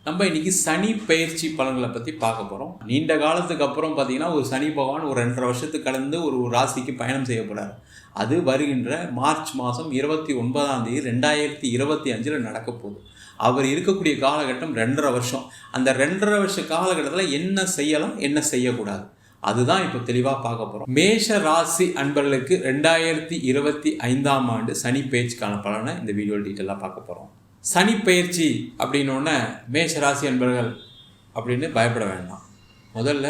நம்ம இன்றைக்கி சனி பயிற்சி பலன்களை பற்றி பார்க்க போகிறோம். நீண்ட காலத்துக்கு அப்புறம் பார்த்திங்கன்னா ஒரு சனி பகவான் ஒரு 2.5 வருஷத்துக்கு கடந்து ஒரு ராசிக்கு பயணம் செய்ய போகிறார். அது வருகின்ற மார்ச் மாதம் 29ஆம் தேதி 2025 நடக்க போகுது. அவர் இருக்கக்கூடிய காலகட்டம் 2.5 வருஷம். அந்த 2.5 வருஷ காலகட்டத்தில் என்ன செய்யலாம், என்ன செய்யக்கூடாது, அதுதான் இப்போ தெளிவாக பார்க்க போகிறோம். மேஷ ராசி அன்பர்களுக்கு 2025ஆம் ஆண்டு சனி பயிற்சிக்கான பலனை இந்த வீடியோ டீட்டெயிலாக பார்க்க போகிறோம். சனி பயிற்சி அப்படின்னோடனே மேஷ ராசி அன்பர்கள் அப்படின்னு பயப்பட வேண்டாம். முதல்ல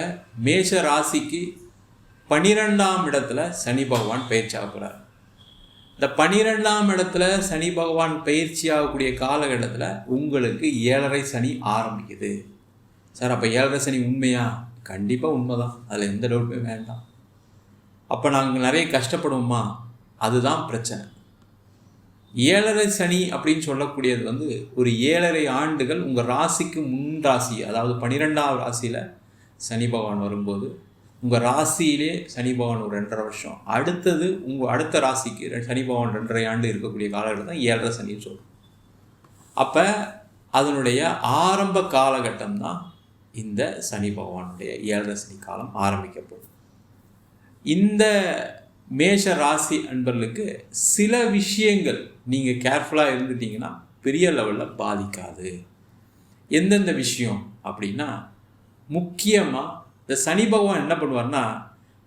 மேஷ ராசிக்கு 12ஆம் இடத்துல சனி பகவான் பயிற்சி ஆக போகிறார். இந்த 12ஆம் இடத்துல சனி பகவான் பயிற்சி ஆகக்கூடிய காலகட்டத்தில் உங்களுக்கு 7.5 சனி ஆரம்பிக்குது. சார் அப்போ 7.5 சனி உண்மையா? கண்டிப்பாக உண்மைதான், அதில் எந்த டவுட்டுமே வேண்டாம். அப்போ நாங்கள் நிறைய கஷ்டப்படுவோமா? அதுதான் பிரச்சனை. 7.5 சனி அப்படின்னு சொல்லக்கூடியது ஒரு 7.5 ஆண்டுகள் உங்கள் ராசிக்கு முன் ராசி, அதாவது 12ஆம் ராசியில் சனி பகவான் வரும்போது உங்கள் ராசியிலே சனி பகவான் ஒரு 2.5 வருஷம், அடுத்தது உங்கள் அடுத்த ராசிக்கு சனி பகவான் 2.5 ஆண்டு இருக்கக்கூடிய காலகட்டம் தான் 7.5 சனின்னு சொல்கிறோம். அப்போ அதனுடைய ஆரம்ப காலகட்டம் தான் இந்த சனி பகவானுடைய 7.5 சனி காலம் ஆரம்பிக்க போகுது. இந்த மேஷ ராசி அன்பர்களுக்கு சில விஷயங்கள் நீங்கள் கேர்ஃபுல்லாக இருந்துட்டிங்கன்னா பெரிய லெவலில் பாதிக்காது. எந்தெந்த விஷயம் அப்படின்னா, முக்கியமாக இந்த சனி பகவான் என்ன பண்ணுவார்னா,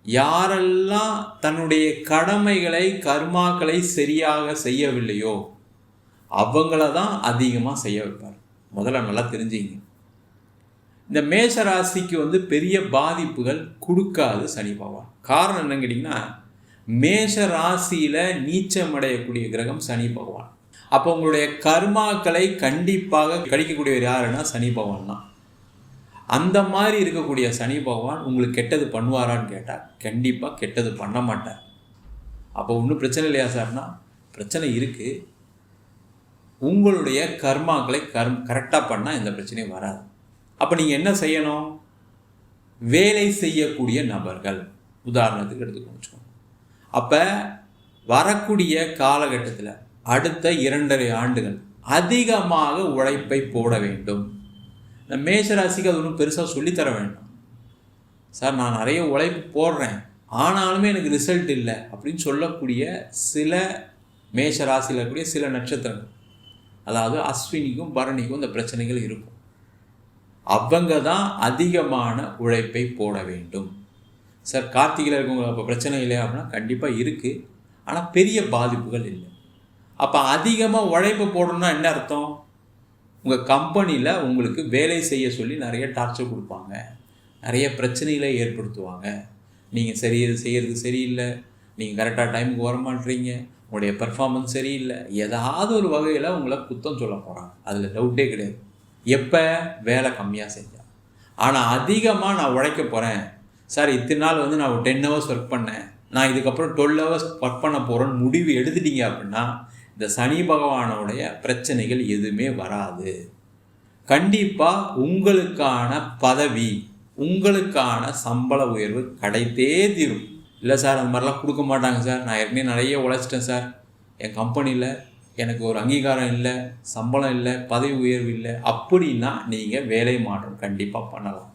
யாரெல்லாம் தன்னுடைய கடமைகளை கர்மாக்களை சரியாக செய்யவில்லையோ அவங்கள தான் அதிகமாக செய்ய வைப்பார். முதல்ல நல்லா தெரிஞ்சுங்க. இந்த மேஷ ராசிக்கு பெரிய பாதிப்புகள் கொடுக்காது சனி பகவான். காரணம் என்னன்னு கேட்டிங்கன்னா, மேஷ ராசியில் நீச்சமடையக்கூடிய கிரகம் சனி பகவான். அப்போ உங்களுடைய கர்மாக்களை கண்டிப்பாக கழிக்கக்கூடியவர் யாருன்னா சனி பகவான் தான். அந்த மாதிரி இருக்கக்கூடிய சனி பகவான் உங்களுக்கு கெட்டது பண்ணுவாரான்னு கேட்டால் கண்டிப்பாக கெட்டது பண்ண மாட்டார். அப்போ ஒன்றும் பிரச்சனை இல்லையா சார்னா? பிரச்சனை இருக்குது. உங்களுடைய கர்மாக்களை கரெக்டாக பண்ணால் எந்த பிரச்சனையும் வராது. அப்போ நீங்கள் என்ன செய்யணும்? வேலை செய்யக்கூடிய நபர்கள் உதாரணத்துக்கு எடுத்துக்கணும். அப்போ வரக்கூடிய காலகட்டத்தில் அடுத்த 2.5 ஆண்டுகள் அதிகமாக உழைப்பை போட வேண்டும். இந்த மேஷராசிக்கு அது ஒன்றும் பெருசாக சொல்லித்தர வேண்டாம். சார் நான் நிறைய உழைப்பு போடுறேன் ஆனாலுமே எனக்கு ரிசல்ட் இல்லை அப்படின்னு சொல்லக்கூடிய சில மேஷராசியில் இருக்கக்கூடிய சில நட்சத்திரங்கள், அதாவது அஸ்வினிக்கும் பரணிக்கும் இந்த பிரச்சனைகள் இருக்கும். அவங்க தான் அதிகமான உழைப்பை போட வேண்டும். சார் கார்த்திகையில் இருக்கவங்க அப்போ பிரச்சனை இல்லையா அப்படின்னா கண்டிப்பாக இருக்குது, ஆனால் பெரிய பாதிப்புகள் இல்லை. அப்போ அதிகமாக உழைப்பு போடணும்னா என்ன அர்த்தம்? உங்கள் கம்பெனியில் உங்களுக்கு வேலை செய்ய சொல்லி நிறைய டார்ச்சர் கொடுப்பாங்க, நிறைய பிரச்சனைகளை ஏற்படுத்துவாங்க. நீங்கள் செய்கிறது சரியில்லை, நீங்கள் கரெக்டாக டைமுக்கு வர மாட்டீங்க, உங்களுடைய பெர்ஃபார்மன்ஸ் சரியில்லை, ஏதாவது ஒரு வகையில் உங்களை குத்தம் சொல்ல போகிறாங்க. அதில் டவுட்டே கிடையாது. எப்போ? வேலை கம்மியாக செஞ்சால். ஆனால் அதிகமாக நான் உழைக்க போகிறேன் சார், இத்தனை நாள் நான் ஒரு 10 ஹவர்ஸ் ஒர்க் பண்ணேன், நான் இதுக்கப்புறம் 12 ஹவர்ஸ் ஒர்க் பண்ண போகிறேன்னு முடிவு எடுத்துட்டீங்க அப்படின்னா இந்த சனி பகவானுடைய பிரச்சனைகள் எதுவுமே வராது. கண்டிப்பாக உங்களுக்கான பதவி, உங்களுக்கான சம்பள உயர்வு கிடைத்தே தீரும். இல்லை சார் அந்த மாதிரிலாம் கொடுக்க மாட்டாங்க சார், நான் ஏற்கனவே நிறைய உழைச்சிட்டேன் சார், என் கம்பெனியில் எனக்கு ஒரு அங்கீகாரம் இல்லை, சம்பளம் இல்லை, பதவி உயர்வு இல்லை அப்படின்னா நீங்கள் வேலை மாற்றம் கண்டிப்பாக பண்ணலாம்.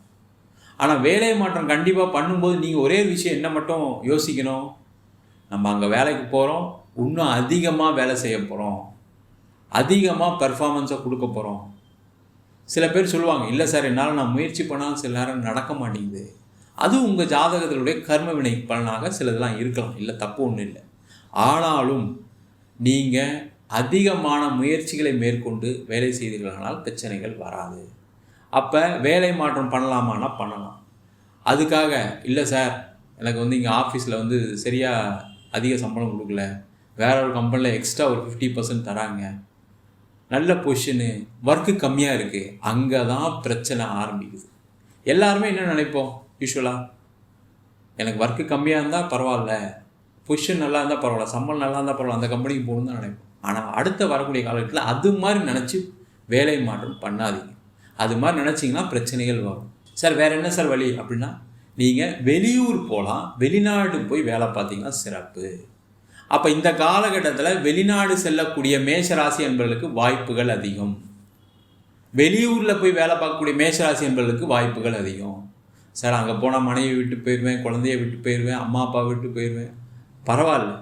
ஆனால் வேலை மாற்றம் கண்டிப்பாக பண்ணும்போது நீங்கள் ஒரே விஷயம் என்ன மட்டும் யோசிக்கணும், நம்ம அங்கே வேலைக்கு போகிறோம், இன்னும் அதிகமாக வேலை செய்ய போகிறோம், அதிகமாக பெர்ஃபார்மன்ஸை கொடுக்க போகிறோம். சில பேர் சொல்லுவாங்க, இல்லை சார் என்னால் நான் முயற்சி பண்ணாலும் சில நேரம் நடக்க மாட்டேங்குது. அது உங்கள் ஜாதகத்தினுடைய கர்ம வினை பலனாக சிலதெல்லாம் இருக்கலாம், இல்லை தப்பு ஒன்றும் இல்லை. ஆனாலும் நீங்கள் அதிகமான முயற்சிகளை மேற்கொண்டு வேலை செய்தீர்களானால் பிரச்சனைகள் வராது. அப்போ வேலை மாற்றம் பண்ணலாமான்னா பண்ணலாம். அதுக்காக இல்லை சார் எனக்கு இங்கே ஆஃபீஸில் சரியாக அதிக சம்பளம் கொடுக்கல, வேற ஒரு கம்பெனியில் எக்ஸ்ட்ரா ஒரு 50% தராங்க, நல்ல பொசிஷனு, ஒர்க்கு கம்மியாக இருக்குது, அங்கே தான் பிரச்சனை ஆரம்பிக்குது. எல்லாருமே என்ன நினைப்போம்? யூஸ்வலாக எனக்கு ஒர்க்கு கம்மியாக இருந்தால் பரவாயில்ல, பொசிஷன் நல்லா இருந்தால் பரவாயில்ல, சம்பளம் நல்லா இருந்தால் பரவாயில்ல, அந்த கம்பெனிக்கு போகணுன்னு தான் நினைப்போம். ஆனால் அடுத்த வரக்கூடிய காலகட்டத்தில் அது மாதிரி நினச்சி வேலை மாற்றம் பண்ணாதீங்க. அது மாதிரி நினச்சிங்கன்னா பிரச்சனைகள் வரும். சார் வேறு என்ன சார் வழி அப்படின்னா, நீங்கள் வெளியூர் போகலாம், வெளிநாடு போய் வேலை பார்த்தீங்கன்னா சிறப்பு. அப்போ இந்த காலகட்டத்தில் வெளிநாடு செல்லக்கூடிய மேஷராசி என்பவர்களுக்கு வாய்ப்புகள் அதிகம். வெளியூரில் போய் வேலை பார்க்கக்கூடிய மேஷராசி என்பவர்களுக்கு வாய்ப்புகள் அதிகம். சார் அங்கே போனால் மனைவி விட்டு போயிடுவேன், குழந்தைய விட்டு போயிடுவேன், அம்மா அப்பா விட்டு போயிடுவேன். பரவாயில்ல,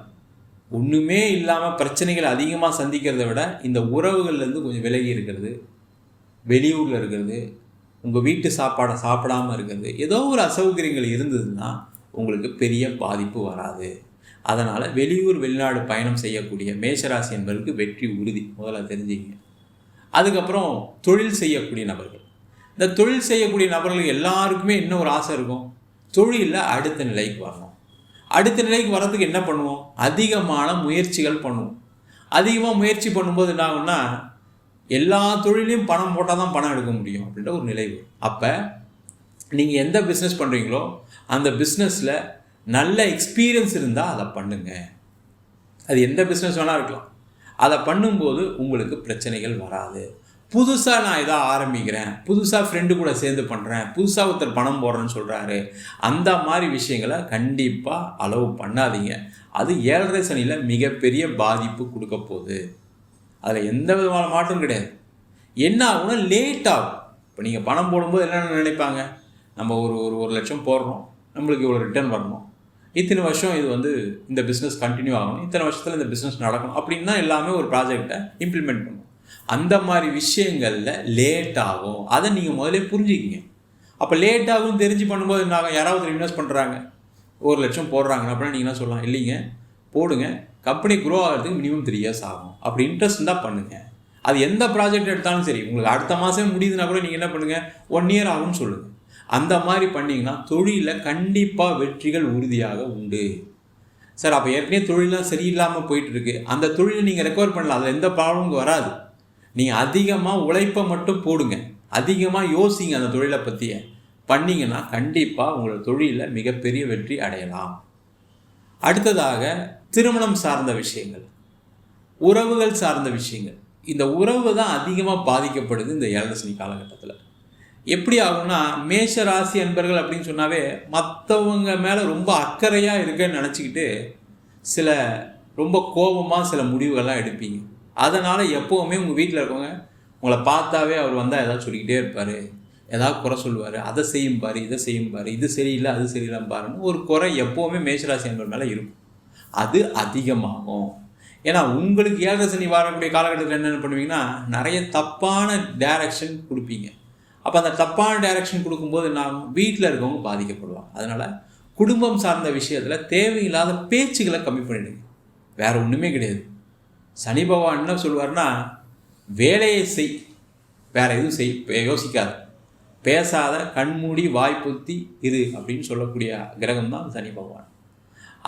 ஒன்றுமே இல்லாமல் பிரச்சனைகள் அதிகமாக சந்திக்கிறத விட இந்த உறவுகள்லேருந்து கொஞ்சம் விலகி இருக்கிறது, வெளியூரில் இருக்கிறது, உங்கள் வீட்டு சாப்பாடை சாப்பிடாமல் இருக்கிறது, ஏதோ ஒரு அசௌகரியங்கள் இருந்ததுன்னா உங்களுக்கு பெரிய பாதிப்பு வராது. அதனால் வெளியூர் வெளிநாடு பயணம் செய்யக்கூடிய மேஷராசி என்பவர்களுக்கு வெற்றி உறுதி. முதல்ல தெரிஞ்சுங்க. அதுக்கப்புறம் தொழில் செய்யக்கூடிய நபர்கள், இந்த தொழில் செய்யக்கூடிய நபர்களுக்கு எல்லாருக்குமே என்ன ஒரு ஆசை இருக்கும், தொழிலில் அடுத்த நிலைக்கு வரணும். அடுத்த நிலைக்கு வர்றதுக்கு என்ன பண்ணுவோம், அதிகமான முயற்சிகள் பண்ணுவோம். அதிகமாக முயற்சி பண்ணும்போது என்ன ஆகும்னா, எல்லா தொழிலையும் பணம் போட்டால் தான் பணம் எடுக்க முடியும் அப்படின்ற ஒரு நிலை வரும். அப்போ நீங்கள் எந்த பிஸ்னஸ் பண்ணுறீங்களோ அந்த பிஸ்னஸில் நல்ல எக்ஸ்பீரியன்ஸ் இருந்தால் அதை பண்ணுங்கள். அது எந்த பிஸ்னஸ் வேணால் இருக்கலாம். அதை பண்ணும்போது உங்களுக்கு பிரச்சனைகள் வராது. புதுசாக நான் எதாவது ஆரம்பிக்கிறேன், புதுசாக ஃப்ரெண்டு கூட சேர்ந்து பண்ணுறேன், புதுசாக ஒருத்தர் பணம் போடுறேன்னு சொல்கிறாரு, அந்த மாதிரி விஷயங்களை கண்டிப்பாக அலோவ் பண்ணாதீங்க. அது 7.5 சனியில் மிகப்பெரிய பாதிப்பு கொடுக்க போகுது. அதில் எந்த விதமான மாற்றம் கிடையாது. என்ன ஆகும்னா லேட் ஆகும். இப்போ நீங்கள் பணம் போடும்போது என்னென்ன நினைப்பாங்க, நம்ம ஒரு லட்சம் போடுறோம், நம்மளுக்கு இவ்வளோ ரிட்டர்ன் வரணும், இத்தனை வருஷம் இது இந்த பிஸ்னஸ் கண்டினியூ ஆகணும், இத்தனை வருஷத்தில் இந்த பிஸ்னஸ் நடக்கணும் அப்படின்னா எல்லாமே ஒரு ப்ராஜெக்டை இம்ப்ளிமெண்ட் பண்ணும். அந்த மாதிரி விஷயங்களில் லேட் ஆகும். அதை நீங்கள் முதலே புரிஞ்சுக்கிங்க. அப்போ லேட் ஆகும் தெரிஞ்சு பண்ணும்போது என்ன ஆகும், யாராவது இன்வெஸ்ட் பண்ணுறாங்க 1 லட்சம் போடுறாங்க அப்படின்னா நீங்கள் என்ன சொல்லலாம், இல்லைங்க போடுங்க, கம்பெனி க்ரோ ஆகிறதுக்கு மினிமம் 3 இயர்ஸ் ஆகும், அப்படி இன்ட்ரெஸ்ட் இருந்தால் பண்ணுங்கள். அது எந்த ப்ராஜெக்ட் எடுத்தாலும் சரி, உங்களுக்கு அடுத்த மாதம் முடியுதுன்னா கூட நீங்கள் என்ன பண்ணுங்கள், 1 இயர் ஆகும்னு சொல்லுங்கள். அந்த மாதிரி பண்ணிங்கன்னா தொழிலில் கண்டிப்பாக வெற்றிகள் உறுதியாக உண்டு. சார் அப்போ ஏற்கனவே தொழிலாம் சரியில்லாமல் போயிட்டுருக்கு, அந்த தொழிலை நீங்கள் ரெக்கவர் பண்ணலாம், அதில் எந்த ப்ராப்ளமும் வராது. நீங்கள் அதிகமாக உழைப்பை மட்டும் போடுங்க, அதிகமாக யோசிங்க அந்த தொழிலை பற்றிய பண்ணிங்கன்னா கண்டிப்பாக உங்களோட தொழிலில் மிகப்பெரிய வெற்றி அடையலாம். அடுத்ததாக திருமணம் சார்ந்த விஷயங்கள், உறவுகள் சார்ந்த விஷயங்கள். இந்த உறவு தான் அதிகமாக பாதிக்கப்படுது இந்த 7.5 சனி காலகட்டத்தில். எப்படி ஆகும்னா, மேஷ ராசி அன்பர்கள் அப்படின்னு சொன்னாவே மற்றவங்க மேலே ரொம்ப அக்கறையாக இருக்குன்னு நினச்சிக்கிட்டு சில ரொம்ப கோபமாக சில முடிவுகள்லாம் எடுப்பீங்க. அதனால் எப்போவுமே உங்கள் வீட்டில் இருக்கவங்க உங்களை பார்த்தாவே அவர் வந்தால் ஏதாவது சொல்லிக்கிட்டே இருப்பார், ஏதாவது குறை சொல்லுவார், அதை செய்யும் பாரு, இதை செய்யும் பாரு, இது சரியில்லை அது சரியில்லைன்னு பாருன்னு ஒரு குறை எப்போவுமே மேஷராசி அன்பர் மேலே இருக்கும். அது அதிகமாகும். ஏன்னா உங்களுக்கு 7.5 சனி வரக்கூடிய காலகட்டத்தில் என்னென்ன பண்ணுவீங்கன்னா, நிறைய தப்பான டைரக்ஷன் கொடுப்பீங்க. அப்போ அந்த தப்பான டைரக்ஷன் கொடுக்கும்போது நான் வீட்டில் இருக்கவங்க பாதிக்கப்படுவாங்க. அதனால் குடும்பம் சார்ந்த விஷயத்தில் தேவையில்லாத பேச்சுகளை கம்மி பண்ணிடுங்க. வேறு ஒன்றுமே கிடையாது. சனி பகவான் என்ன சொல்லுவார்னா, வேலையை செய், வேறு எதுவும் செய், யோசிக்காத, பேசாத, கண்மூடி வாய்ப்புத்தி இரு அப்படின்னு சொல்லக்கூடிய கிரகம் தான் சனி பகவான்.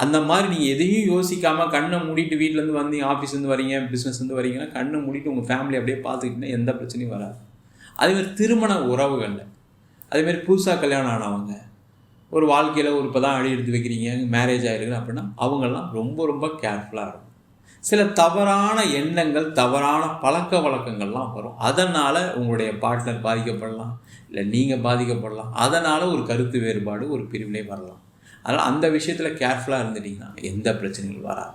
அந்த மாதிரி நீங்கள் எதையும் யோசிக்காமல் கண்ணை மூடிட்டு வீட்டிலேருந்து வந்தீங்க, ஆஃபீஸ்லேருந்து வரீங்க, பிஸ்னஸ்லேருந்து வரீங்கன்னா கண்ணை மூடிட்டு உங்கள் ஃபேமிலி அப்படியே பார்த்துக்கிட்டீங்கன்னா எந்த பிரச்சனையும் வராது. அதேமாதிரி திருமண உறவுகளில், அதேமாதிரி புதுசாக கல்யாணம் ஆனவங்க, ஒரு வாழ்க்கையில் இப்போ தான் அடி எடுத்து வைக்கிறீங்க, மேரேஜ் ஆகிருக்கு அப்படின்னா அவங்கெல்லாம் ரொம்ப ரொம்ப கேர்ஃபுல்லாக இருக்கும். சில தவறான எண்ணங்கள், தவறான பழக்க வழக்கங்கள்லாம் வரும். அதனால் உங்களுடைய பார்ட்னர் பாதிக்கப்படலாம், இல்லை நீங்கள் பாதிக்கப்படலாம். அதனால் ஒரு கருத்து வேறுபாடு, ஒரு பிரிவினை வரலாம். அதனால் அந்த விஷயத்தில் கேர்ஃபுல்லாக இருந்துட்டிங்கன்னா எந்த பிரச்சனைகள் வராது.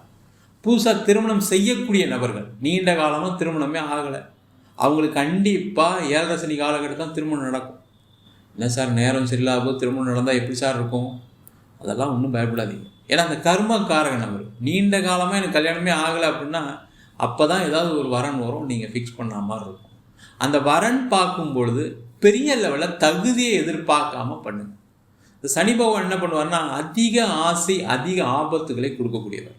புதுசாக திருமணம் செய்யக்கூடிய நபர்கள், நீண்ட காலமாக திருமணமே ஆகலை, அவங்களுக்கு கண்டிப்பாக 7.5 சனி காலகட்டம் தான் திருமணம் நடக்கும். என்ன சார் நேரம் சரியில்லாத போது திருமணம் நடந்தால் எப்படி சார் இருக்கும்? அதெல்லாம் ஒன்றும் பயப்படாதீங்க. ஏன்னா அந்த கர்மக்காரகன் அவர் நீண்ட காலமாக எனக்கு கல்யாணமே ஆகலை அப்படின்னா அப்போ தான் ஏதாவது ஒரு வரன் வரும், நீங்கள் ஃபிக்ஸ் பண்ண மாதிரி இருக்கும். அந்த வரன் பார்க்கும் பொழுது பெரிய லெவலில் தகுதியை எதிர்பார்க்காம பண்ணுங்க. இந்த சனி பகவான் என்ன பண்ணுவார்னா, அதிக ஆசை அதிக ஆபத்துகளை கொடுக்கக்கூடியவர்.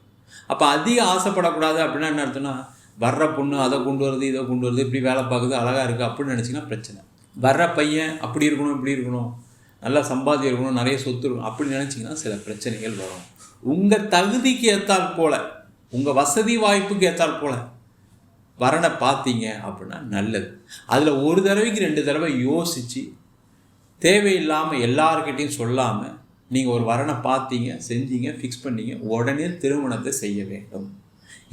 அப்போ அதிக ஆசைப்படக்கூடாது அப்படின்னா என்ன அர்த்தம்னா, வர்ற பொண்ணு அதை கொண்டு வருது இதை கொண்டு வருது, இப்படி வேலை பார்க்குது, அழகாக இருக்குது அப்படின்னு நினச்சிங்கன்னா பிரச்சனை. வர்ற பையன் அப்படி இருக்கணும் இப்படி இருக்கணும், நல்லா சம்பாதியம் இருக்கணும், நிறைய சொத்து இருக்கணும் அப்படி நினச்சிங்கன்னா சில பிரச்சனைகள் வரும். உங்கள் தகுதிக்கு ஏற்றால் போல், உங்கள் வசதி வாய்ப்புக்கு ஏற்றால் போல் வரனை பார்த்தீங்க அப்படின்னா நல்லது. அதில் ஒரு தடவைக்கு 2 தடவை யோசித்து தேவையில்லாமல் எல்லார்கிட்டையும் சொல்லாமல் நீங்கள் ஒரு வரனை பார்த்தீங்க, செஞ்சீங்க, ஃபிக்ஸ் பண்ணீங்க, உடனே திருமணத்தை செய்ய வேண்டும்.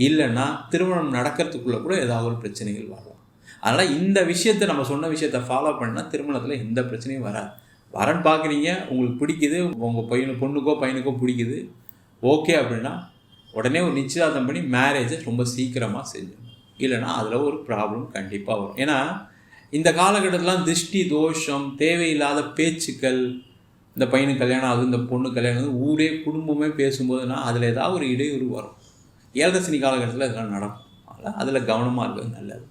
இல்லைன்னா திருமணம் நடக்கிறதுக்குள்ளே கூட ஏதாவது ஒரு பிரச்சனைகள் வரலாம். அதனால் இந்த விஷயத்தை, நம்ம சொன்ன விஷயத்தை ஃபாலோ பண்ணால் திருமணத்தில் எந்த பிரச்சனையும் வராது. வரன் பார்க்குறீங்க, உங்களுக்கு பிடிக்குது, உங்கள் பொண்ணுக்கோ பையனுக்கோ பிடிக்குது, ஓகே அப்படின்னா உடனே ஒரு நிச்சயதார்த்தம் பண்ணி மேரேஜை ரொம்ப சீக்கிரமாக செஞ்சிடணும். இல்லைனா அதில் ஒரு ப்ராப்ளம் கண்டிப்பாக வரும். ஏன்னா இந்த காலகட்டத்திலாம் திருஷ்டி தோஷம், தேவையில்லாத பேச்சுக்கள், இந்த பையனுக்கு கல்யாணம் ஆகுது, இந்த பொண்ணு கல்யாணம் ஆகுது, ஊரே குடும்பமே பேசும்போதுனா அதில் ஏதாவது ஒரு இடையூறு வரும். 7 சனி காலகட்டத்தில் இதெல்லாம் நடக்கும். அதனால் அதில் கவனமாக இருக்கிறது நல்லது.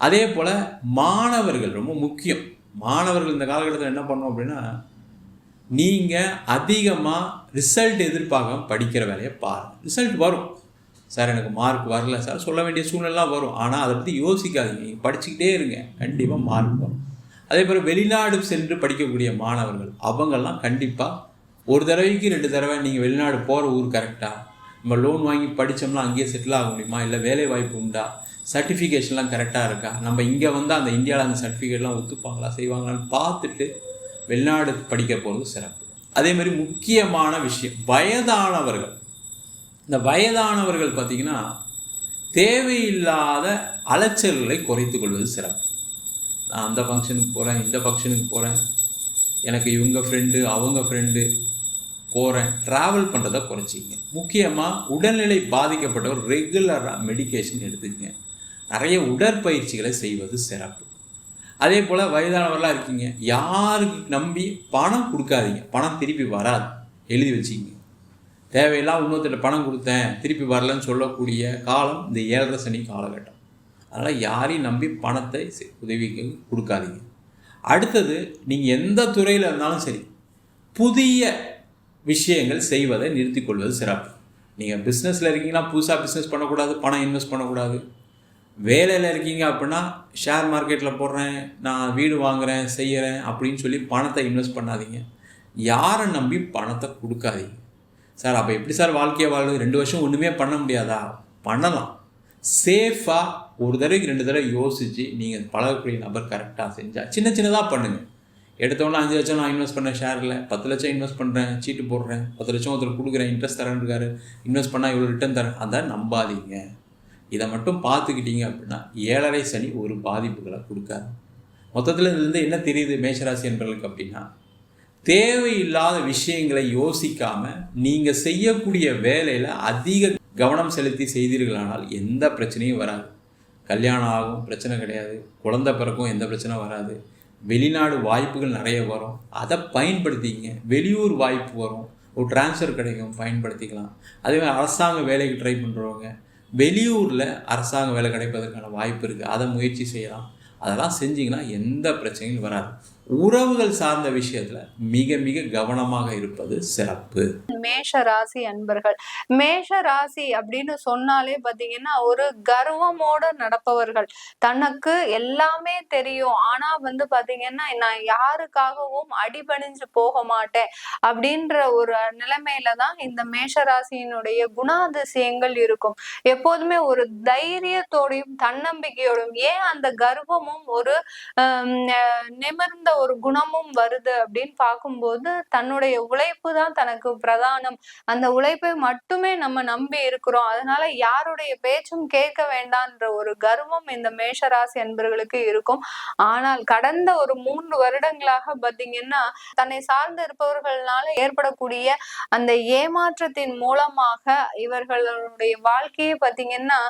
அதே போல் மாணவர்கள் ரொம்ப முக்கியம். மாணவர்கள் இந்த காலகட்டத்தில் என்ன பண்ணணும் அப்படின்னா, நீங்கள் அதிகமாக ரிசல்ட் எதிர்பார்க்காம படிக்கிற வேலையை பாருங்கள். ரிசல்ட் வரும் சார், எனக்கு மார்க் வரல சார், சொல்ல வேண்டிய சூழ்நிலாம் வரும். ஆனால் அதை பற்றி யோசிக்காதீங்க, நீங்கள் படிச்சுக்கிட்டே இருங்க, கண்டிப்பாக மார்க் வரும். அதே போல் வெளிநாடு சென்று படிக்கக்கூடிய மாணவர்கள் அவங்கெல்லாம் கண்டிப்பாக ஒரு தடவைக்கு 2 தடவை நீங்கள் வெளிநாடு போகிற ஊர் கரெக்டாக, நம்ம லோன் வாங்கி படித்தோம்னா அங்கேயே செட்டில் ஆக முடியுமா, இல்லை வேலை வாய்ப்பு உண்டா, சர்டிஃபிகேஷன்லாம் கரெக்டாக இருக்கா, நம்ம இங்கே வந்து அந்த இந்தியாவில் அந்த சர்டிஃபிகேட்லாம் ஒத்துப்பாங்களா செய்வாங்களான்னு பார்த்துட்டு வெளிநாடு படிக்க போகிறது சிறப்பு. அதே மாதிரி முக்கியமான விஷயம், வயதானவர்கள். இந்த வயதானவர்கள் பார்த்திங்கன்னா தேவையில்லாத அலைச்சல்களை குறைத்து கொள்வது சிறப்பு. நான் அந்த ஃபங்க்ஷனுக்கு போகிறேன், இந்த ஃபங்க்ஷனுக்கு போகிறேன், எனக்கு இவங்க ஃப்ரெண்டு அவங்க ஃப்ரெண்டு போகிறேன், ட்ராவல் பண்ணுறதை குறைச்சிங்க. முக்கியமாக உடல்நிலை பாதிக்கப்பட்டவர் ரெகுலராக மெடிக்கேஷன் எடுத்துக்கங்க. நிறைய உடற்பயிற்சிகளை செய்வது சிறப்பு. அதே போல் வயதானவர்களாக இருக்கீங்க, யாருக்கு நம்பி பணம் கொடுக்காதீங்க, பணம் திருப்பி வராது, எழுதி வச்சிங்க. தேவையில்லாம் இன்னொருத்தர் பணம் கொடுத்தேன் திருப்பி வரலன்னு சொல்லக்கூடிய காலம் இந்த 7 சனி காலகட்டம். அதனால் யாரையும் நம்பி பணத்தை உதவிக்கு கொடுக்காதீங்க. அடுத்தது, நீங்கள் எந்த துறையில் இருந்தாலும் சரி புதிய விஷயங்கள் செய்வதை நிறுத்திக்கொள்வது சிறப்பு. நீங்கள் பிஸ்னஸில் இருக்கீங்கன்னா புதுசாக பிஸ்னஸ் பண்ணக்கூடாது, பணம் இன்வெஸ்ட் பண்ணக்கூடாது. வேலையில் இருக்கீங்க அப்படின்னா ஷேர் மார்க்கெட்டில் போடுறேன், நான் வீடு வாங்குகிறேன் செய்கிறேன் அப்படின்னு சொல்லி பணத்தை இன்வெஸ்ட் பண்ணாதீங்க. யாரை நம்பி பணத்தை கொடுக்காதீங்க. சார் அப்போ எப்படி சார் வாழ்க்கையை வாழும், 2 வருஷம் ஒன்றுமே பண்ண முடியாதா? பண்ணலாம். சேஃபாக ஒரு தடவைக்கு 2 தடவை யோசித்து நீங்கள் பழகக்கூடிய நபர் கரெக்டாக செஞ்சால் சின்ன சின்னதாக பண்ணுங்கள். எடுத்தோன்னா 5 லட்சம் நான் இன்வெஸ்ட் பண்ணேன் ஷேரில், 10 லட்சம் இன்வெஸ்ட் பண்ணுறேன், சீட்டு போடுறேன், 10 லட்சம் ஒருத்தர் கொடுக்குறேன், இன்ட்ரெஸ்ட் தரேன்னு இருக்காரு, இன்வெஸ்ட் பண்ணால் இவ்வளோ ரிட்டர்ன் தரேன், அதை நம்பாதீங்க. இதை மட்டும் பார்த்துக்கிட்டீங்க அப்படின்னா 7 சனி ஒரு பாதிப்புகளை கொடுக்காது. மொத்தத்தில் இதுலேருந்து என்ன தெரியுது மேஷராசி என்பவர்களுக்கு அப்படின்னா, தேவையில்லாத விஷயங்களை யோசிக்காமல் நீங்கள் செய்யக்கூடிய வேலையில் அதிக கவனம் செலுத்தி செய்தீர்களானால் எந்த பிரச்சனையும் வராது. கல்யாணம் ஆகும், பிரச்சனை கிடையாது. குழந்தை பிறக்கும், எந்த பிரச்சனை வராது. வெளிநாடு வாய்ப்புகள் நிறைய வரும், அதை பயன்படுத்திங்க. வெளியூர் வாய்ப்பு வரும், ஒரு டிரான்ஸ்ஃபர் கிடைக்கும், பயன்படுத்திக்கலாம். அதேமாதிரி அரசாங்க வேலைக்கு ட்ரை பண்ணுறவங்க வெளியூரில் அரசாங்க வேலை கிடைப்பதற்கான வாய்ப்பு இருக்குது, அதை முயற்சி செய்யலாம். அதெல்லாம் செஞ்சிங்கன்னா எந்த பிரச்சனையும் வராது. உறவுகள் சார்ந்த விஷயத்துல மிக மிக கவனமாக இருப்பது சிறப்பு. மேஷ ராசி அன்பர்கள், மேஷ ராசி அப்படின்னு சொன்னாலே பாத்தீங்கன்னா ஒரு கர்வமோட நடப்பவர்கள். தனக்கு எல்லாமே தெரியும், ஆனா வந்து பாத்தீங்கன்னா நான் யாருக்காகவும் அடிபணிஞ்சு போக மாட்டேன் அப்படின்ற ஒரு நிலைமையில தான் இந்த மேஷ ராசியினுடைய குணாதிசயங்கள் இருக்கும். எப்போதுமே ஒரு தைரியத்தோடையும் தன்னம்பிக்கையோடும், ஏன் அந்த கர்வமும் ஒரு நிமிர்ந்த ஒரு குணமும் வருது அப்படின்னு பார்க்கும்போது தன்னுடைய உழைப்பு தான் தனக்கு பிரதானம். அந்த உழைப்பை மட்டுமே நம்ம நம்பி இருக்கிறோம். அதனால யாருடைய பேச்சும் கேட்க வேண்டாம்ன்ற ஒரு கர்வம் இந்த மேஷராசி அன்பர்களுக்கு இருக்கும். ஆனால் கடந்த ஒரு 3 வருடங்களாக பாத்தீங்கன்னா தன்னை சார்ந்து இருப்பவர்களால ஏற்படக்கூடிய அந்த ஏமாற்றத்தின் மூலமாக இவர்களுடைய வாழ்க்கையை பாத்தீங்கன்னா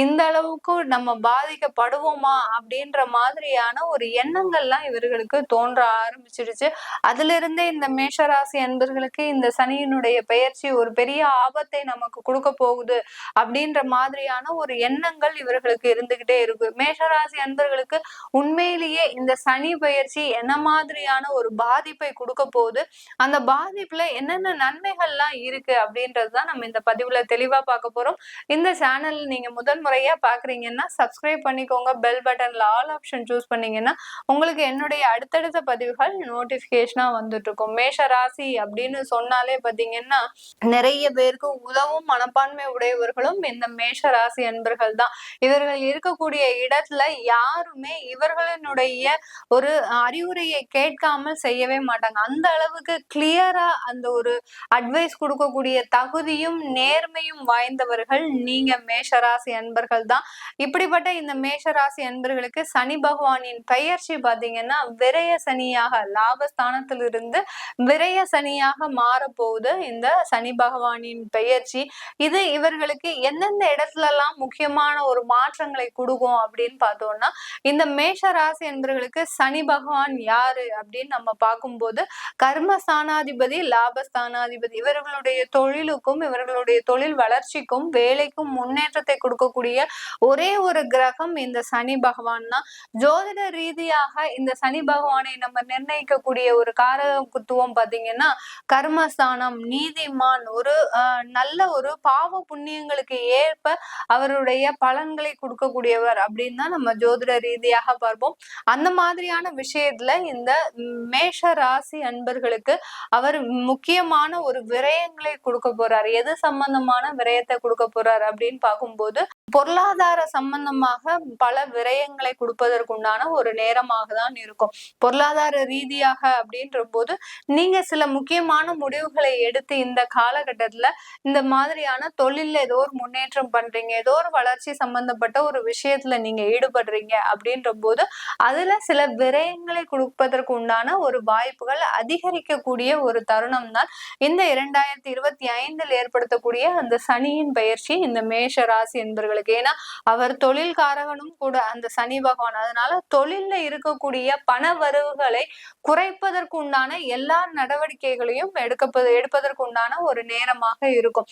இந்த அளவுக்கு நம்ம பாதிக்கப்படுவோமா அப்படின்ற மாதிரியான ஒரு எண்ணங்கள்லாம் இவர்களுக்கு தோன்ற ஆரம்பிச்சிருச்சு. அதுல இருந்தே இந்த மேஷராசி அன்பர்களுக்கு இந்த சனியினுடைய பெயர்ச்சி ஒரு பெரிய ஆபத்தை நமக்கு கொடுக்க போகுது அப்படின்ற மாதிரியான ஒரு எண்ணங்கள் இவர்களுக்கு இருந்துகிட்டே இருக்கு. மேஷராசி அன்பர்களுக்கு உண்மையிலேயே இந்த சனி பெயர்ச்சி என்ன மாதிரியான ஒரு பாதிப்பை கொடுக்க போகுது, அந்த பாதிப்புல என்னென்ன நன்மைகள்லாம் இருக்கு அப்படின்றதுதான் நம்ம இந்த பதிவுல தெளிவா பார்க்க போறோம். இந்த சேனல் நீங்க முதல் முறையா பாக்குறீங்கன்னா சப்ஸ்கிரைப் பண்ணிக்கோங்க. பெல் பட்டன்ல ஆல் ஆப்ஷன் சூஸ் பண்ணீங்கன்னா உங்களுக்கு என்னுடைய அடுத்தடுத்த பதிவுகள் நோட்டிபிகேஷனா வந்துட்டு இருக்கும். மேஷ ராசி அப்படின்னு சொன்னாலே பாத்தீங்கன்னா நிறைய பேருக்கு உதவும் மனப்பான்மை உடையவர்களும் இந்த மேஷ ராசி அன்பர்கள் தான். இவர்கள் இருக்கக்கூடிய இடத்துல யாருமே இவர்களினுடைய ஒரு அறிவுரையை கேட்காமல் செய்யவே மாட்டாங்க. அந்த அளவுக்கு கிளியரா அந்த ஒரு அட்வைஸ் கொடுக்கக்கூடிய தகுதியும் நேர்மையும் வாய்ந்தவர்கள் நீங்க மேஷராசி அன்பர்கள் தான். இப்படிப்பட்ட இந்த மேஷராசி அன்பர்களுக்கு சனி சனி பகவானின் பெயர்ச்சி பாத்தீங்கன்னா விரய சனியாக லாபஸ்தானத்திலிருந்து விரய சனியாக மாறப்போகுது இந்த சனி பகவானின் பெயர்ச்சி. இது இவர்களுக்கு எந்தெந்த இடத்துல எல்லாம் முக்கியமான ஒரு மாற்றங்களை கொடுக்கும் அப்படின்னு பார்த்தோம்னா, இந்த மேஷ ராசி என்பவர்களுக்கு சனி பகவான் யாரு அப்படின்னு நம்ம பார்க்கும்போது கர்மஸ்தானாதிபதி, லாபஸ்தானாதிபதி. இவர்களுடைய தொழிலுக்கும் இவர்களுடைய தொழில் வளர்ச்சிக்கும் வேலைக்கும் முன்னேற்றத்தை கொடுக்கக்கூடிய ஒரே ஒரு கிரகம் இந்த சனி பகவான் தான். ஜோதிட ரீதியாக இந்த சனி பகவானை நம்ம நிர்ணயிக்கக்கூடிய ஒரு காரகத்துவம் பாத்தீங்கன்னா கர்மஸ்தானம், நீதிமான், ஒரு நல்ல ஒரு பாவ புண்ணியங்களுக்கு ஏற்ப அவருடைய பலன்களை கொடுக்கக்கூடியவர் அப்படின்னு தான் நம்ம ஜோதிட ரீதியாக பார்ப்போம். அந்த மாதிரியான விஷயத்துல இந்த மேஷ ராசி அன்பர்களுக்கு அவர் முக்கியமான ஒரு விரயங்களை கொடுக்க போறாரு. எது சம்பந்தமான விரயத்தை கொடுக்க போறாரு அப்படின்னு பார்க்கும்போது பொருளாதார சம்பந்தமாக பல விரயங்களை கொடுப்பதற்குண்டான ஒரு நேரமாக தான் இருக்கும். பொருளாதார ரீதியாக அப்படின்ற போது நீங்க சில முக்கியமான முடிவுகளை எடுத்து இந்த காலகட்டத்துல இந்த மாதிரியான தொழில்ல ஏதோ ஒரு முன்னேற்றம் பண்றீங்க, ஏதோ ஒரு வளர்ச்சி சம்பந்தப்பட்ட ஒரு விஷயத்துல நீங்க ஈடுபடுறீங்க அப்படின்ற போது அதுல சில விரயங்களை கொடுப்பதற்கு உண்டான ஒரு வாய்ப்புகள் அதிகரிக்கக்கூடிய ஒரு தருணம் தான் இந்த 2025 ஏற்படுத்தக்கூடிய அந்த சனியின் பயிற்சி இந்த மேஷ ராசி என்பவர்களுக்கு. ஏன்னா அவர் தொழில் காரகனும் கூட அந்த சனி பகவான். அதனால தொழில்ல இருக்கக்கூடிய பண வரவுகளை குறைப்பதற்கு உண்டான எல்லா நடவடிக்கைகளையும் எடுப்பதற்கு உண்டான ஒரு நேரமாக இருக்கும்.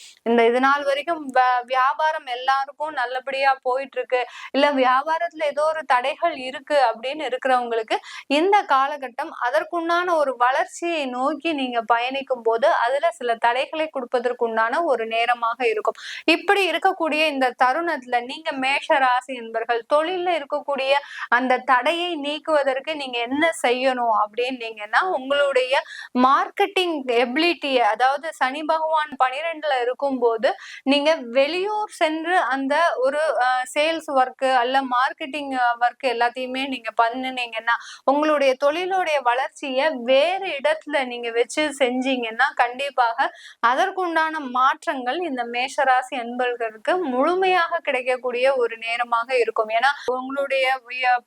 இது நாள் வரைக்கும் வியாபாரம் எல்லாருக்கும் நல்லபடியா போயிட்டு இருக்கு, இல்ல வியாபாரத்துல ஏதோ ஒரு தடைகள் இருக்கு அப்படின்னு இருக்கிறவங்களுக்கு இந்த காலகட்டம் அதற்குண்டான ஒரு வளர்ச்சியை நோக்கி நீங்க பயணிக்கும் போது அதுல சில தடைகளை கொடுப்பதற்குண்டான ஒரு நேரமாக இருக்கும். இப்படி இருக்கக்கூடிய இந்த தருணத்துல நீங்க மேஷ ராசி என்பவர்கள் தொழில்ல இருக்கக்கூடிய அந்த தடையை நீக்குவதற்கு நீங்க என்ன செய்யணும் அப்படின்னீங்கன்னா, உங்களுடைய மார்க்கெட்டிங் எபிலிட்டிய, அதாவது சனி பகவான் 12ல இருக்கும் போது நீங்க வெளியூர் சென்று அந்த ஒரு சேல்ஸ் ஒர்க் அல்ல மார்க்கெட்டிங் ஒர்க் எல்லாத்தையுமே நீங்க பண்ணினீங்கன்னா, உங்களுடைய தொழிலுடைய வளர்ச்சியை வேறு இடத்துல நீங்க வச்சு செஞ்சீங்கன்னா கண்டிப்பாக அதற்குண்டான மாற்றங்கள் இந்த மேஷராசி அன்பர்களுக்கு முழுமையாக கிடைக்கக்கூடிய ஒரு நேரமாக இருக்கும். ஏன்னா உங்களுடைய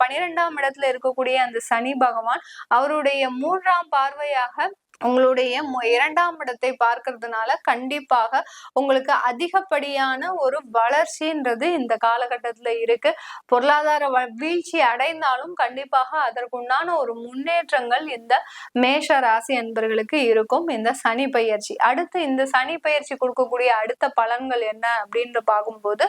12ஆம் இடத்துல இருக்கக்கூடிய அந்த சனி பகவான் அவருடைய 3ஆம் பார்வையாக உங்களுடைய 2ஆம் இடத்தை பார்க்கறதுனால கண்டிப்பாக உங்களுக்கு அதிகப்படியான ஒரு வளர்ச்சின்றது இந்த காலகட்டத்துல இருக்கு. பொருளாதார வீழ்ச்சி அடைந்தாலும் கண்டிப்பாக அதற்குண்டான ஒரு முன்னேற்றங்கள் இந்த மேஷ ராசி என்பவர்களுக்கு இருக்கும் இந்த சனி பயிற்சி. அடுத்து இந்த சனி பயிற்சி கொடுக்கக்கூடிய அடுத்த பலன்கள் என்ன அப்படின்னு பார்க்கும்போது,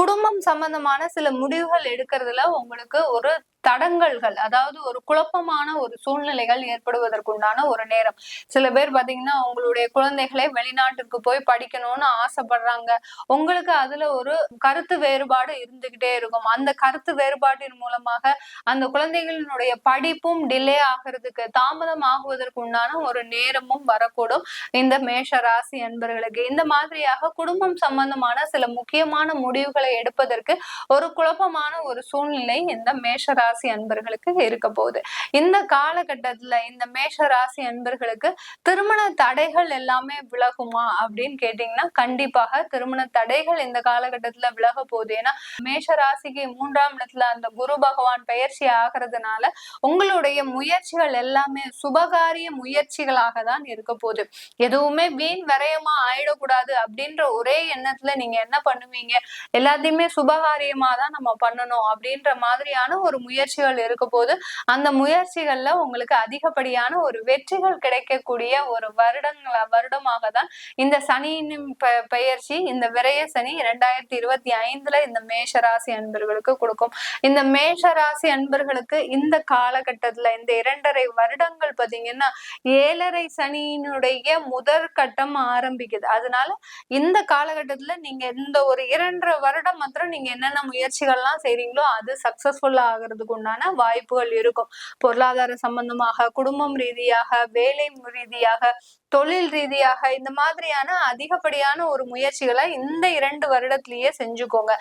குடும்பம் சம்பந்தமான சில முடிவுகள் எடுக்கிறதுல உங்களுக்கு ஒரு தடங்கல்கள், அதாவது ஒரு குழப்பமான ஒரு சூழ்நிலைகள் ஏற்படுவதற்குண்டான ஒரு நேரம். சில பேர் பாத்தீங்கன்னா உங்களுடைய குழந்தைகளை வெளிநாட்டுக்கு போய் படிக்கணும்னு ஆசைப்படுறாங்க. உங்களுக்கு அதுல ஒரு கருத்து வேறுபாடு இருந்துகிட்டே இருக்கும். அந்த கருத்து வேறுபாட்டின் மூலமாக அந்த குழந்தைகளினுடைய படிப்பும் டிலே ஆகிறதுக்கு, தாமதம் ஆகுவதற்கு உண்டான ஒரு நேரமும் வரக்கூடும் இந்த மேஷ ராசி அன்பர்களுக்கு. இந்த மாதிரியாக குடும்பம் சம்பந்தமான சில முக்கியமான முடிவுகளை எடுப்பதற்கு ஒரு குழப்பமான ஒரு சூழ்நிலை இந்த மேஷ ராசி அன்பர்களுக்கு இருக்க போகுது. இந்த காலகட்டத்துல இந்த மேஷ ராசி அன்பர்களுக்கு திருமண தடைகள் எல்லாமே விலகுமா அப்படின்னு கேட்டீங்கன்னா கண்டிப்பாக திருமண தடைகள் இந்த காலகட்டத்துல விலக போகுது. ஏன்னா மேஷ ராசிக்கு 3ஆம் இடத்துல அந்த குரு பகவான் பெயர்ச்சி ஆகிறதுனால உங்களுடைய முயற்சிகள் எல்லாமே சுபகாரிய முயற்சிகளாக தான் இருக்க போகுது. எதுவுமே வீண் விரயமா ஆயிடக்கூடாது அப்படின்ற ஒரே எண்ணத்துல நீங்க என்ன பண்ணுவீங்க, எல்லாத்தையுமே சுபகாரியமா தான் நம்ம பண்ணணும் அப்படின்ற மாதிரியான ஒரு முயற்சிகள் இருக்க போது அந்த முயற்சிகள்ல உங்களுக்கு அதிகப்படியான ஒரு வெற்றிகள் கிடைக்கக்கூடிய ஒரு வருடமாக தான் இந்த சனியின் பெயர்ச்சி, இந்த விரய சனி 2025 இந்த மேஷராசி அன்பர்களுக்கு கொடுக்கும். இந்த மேஷராசி அன்பர்களுக்கு இந்த காலகட்டத்துல இந்த 2.5 வருடங்கள் பாத்தீங்கன்னா 7.5 சனியினுடைய முதற் கட்டம் ஆரம்பிக்குது. அதனால இந்த காலகட்டத்துல நீங்க இந்த ஒரு 2.5 வருடம் மாத்திரம் நீங்க என்னென்ன முயற்சிகள்லாம் செய்றீங்களோ அது சக்சஸ்ஃபுல்லா ஆகிறதுக்கு உண்டான வாய்ப்புகள் இருக்கும். பொருளாதார சம்பந்தமாக, குடும்பம் ரீதியாக, வேலை ரீதியாக தொழில் ரீதியாக இந்த மாதிரியான அதிகப்படியான ஒரு முயற்சிகளை இந்த 2 வருடத்திலேயே செஞ்சுக்கோங்க.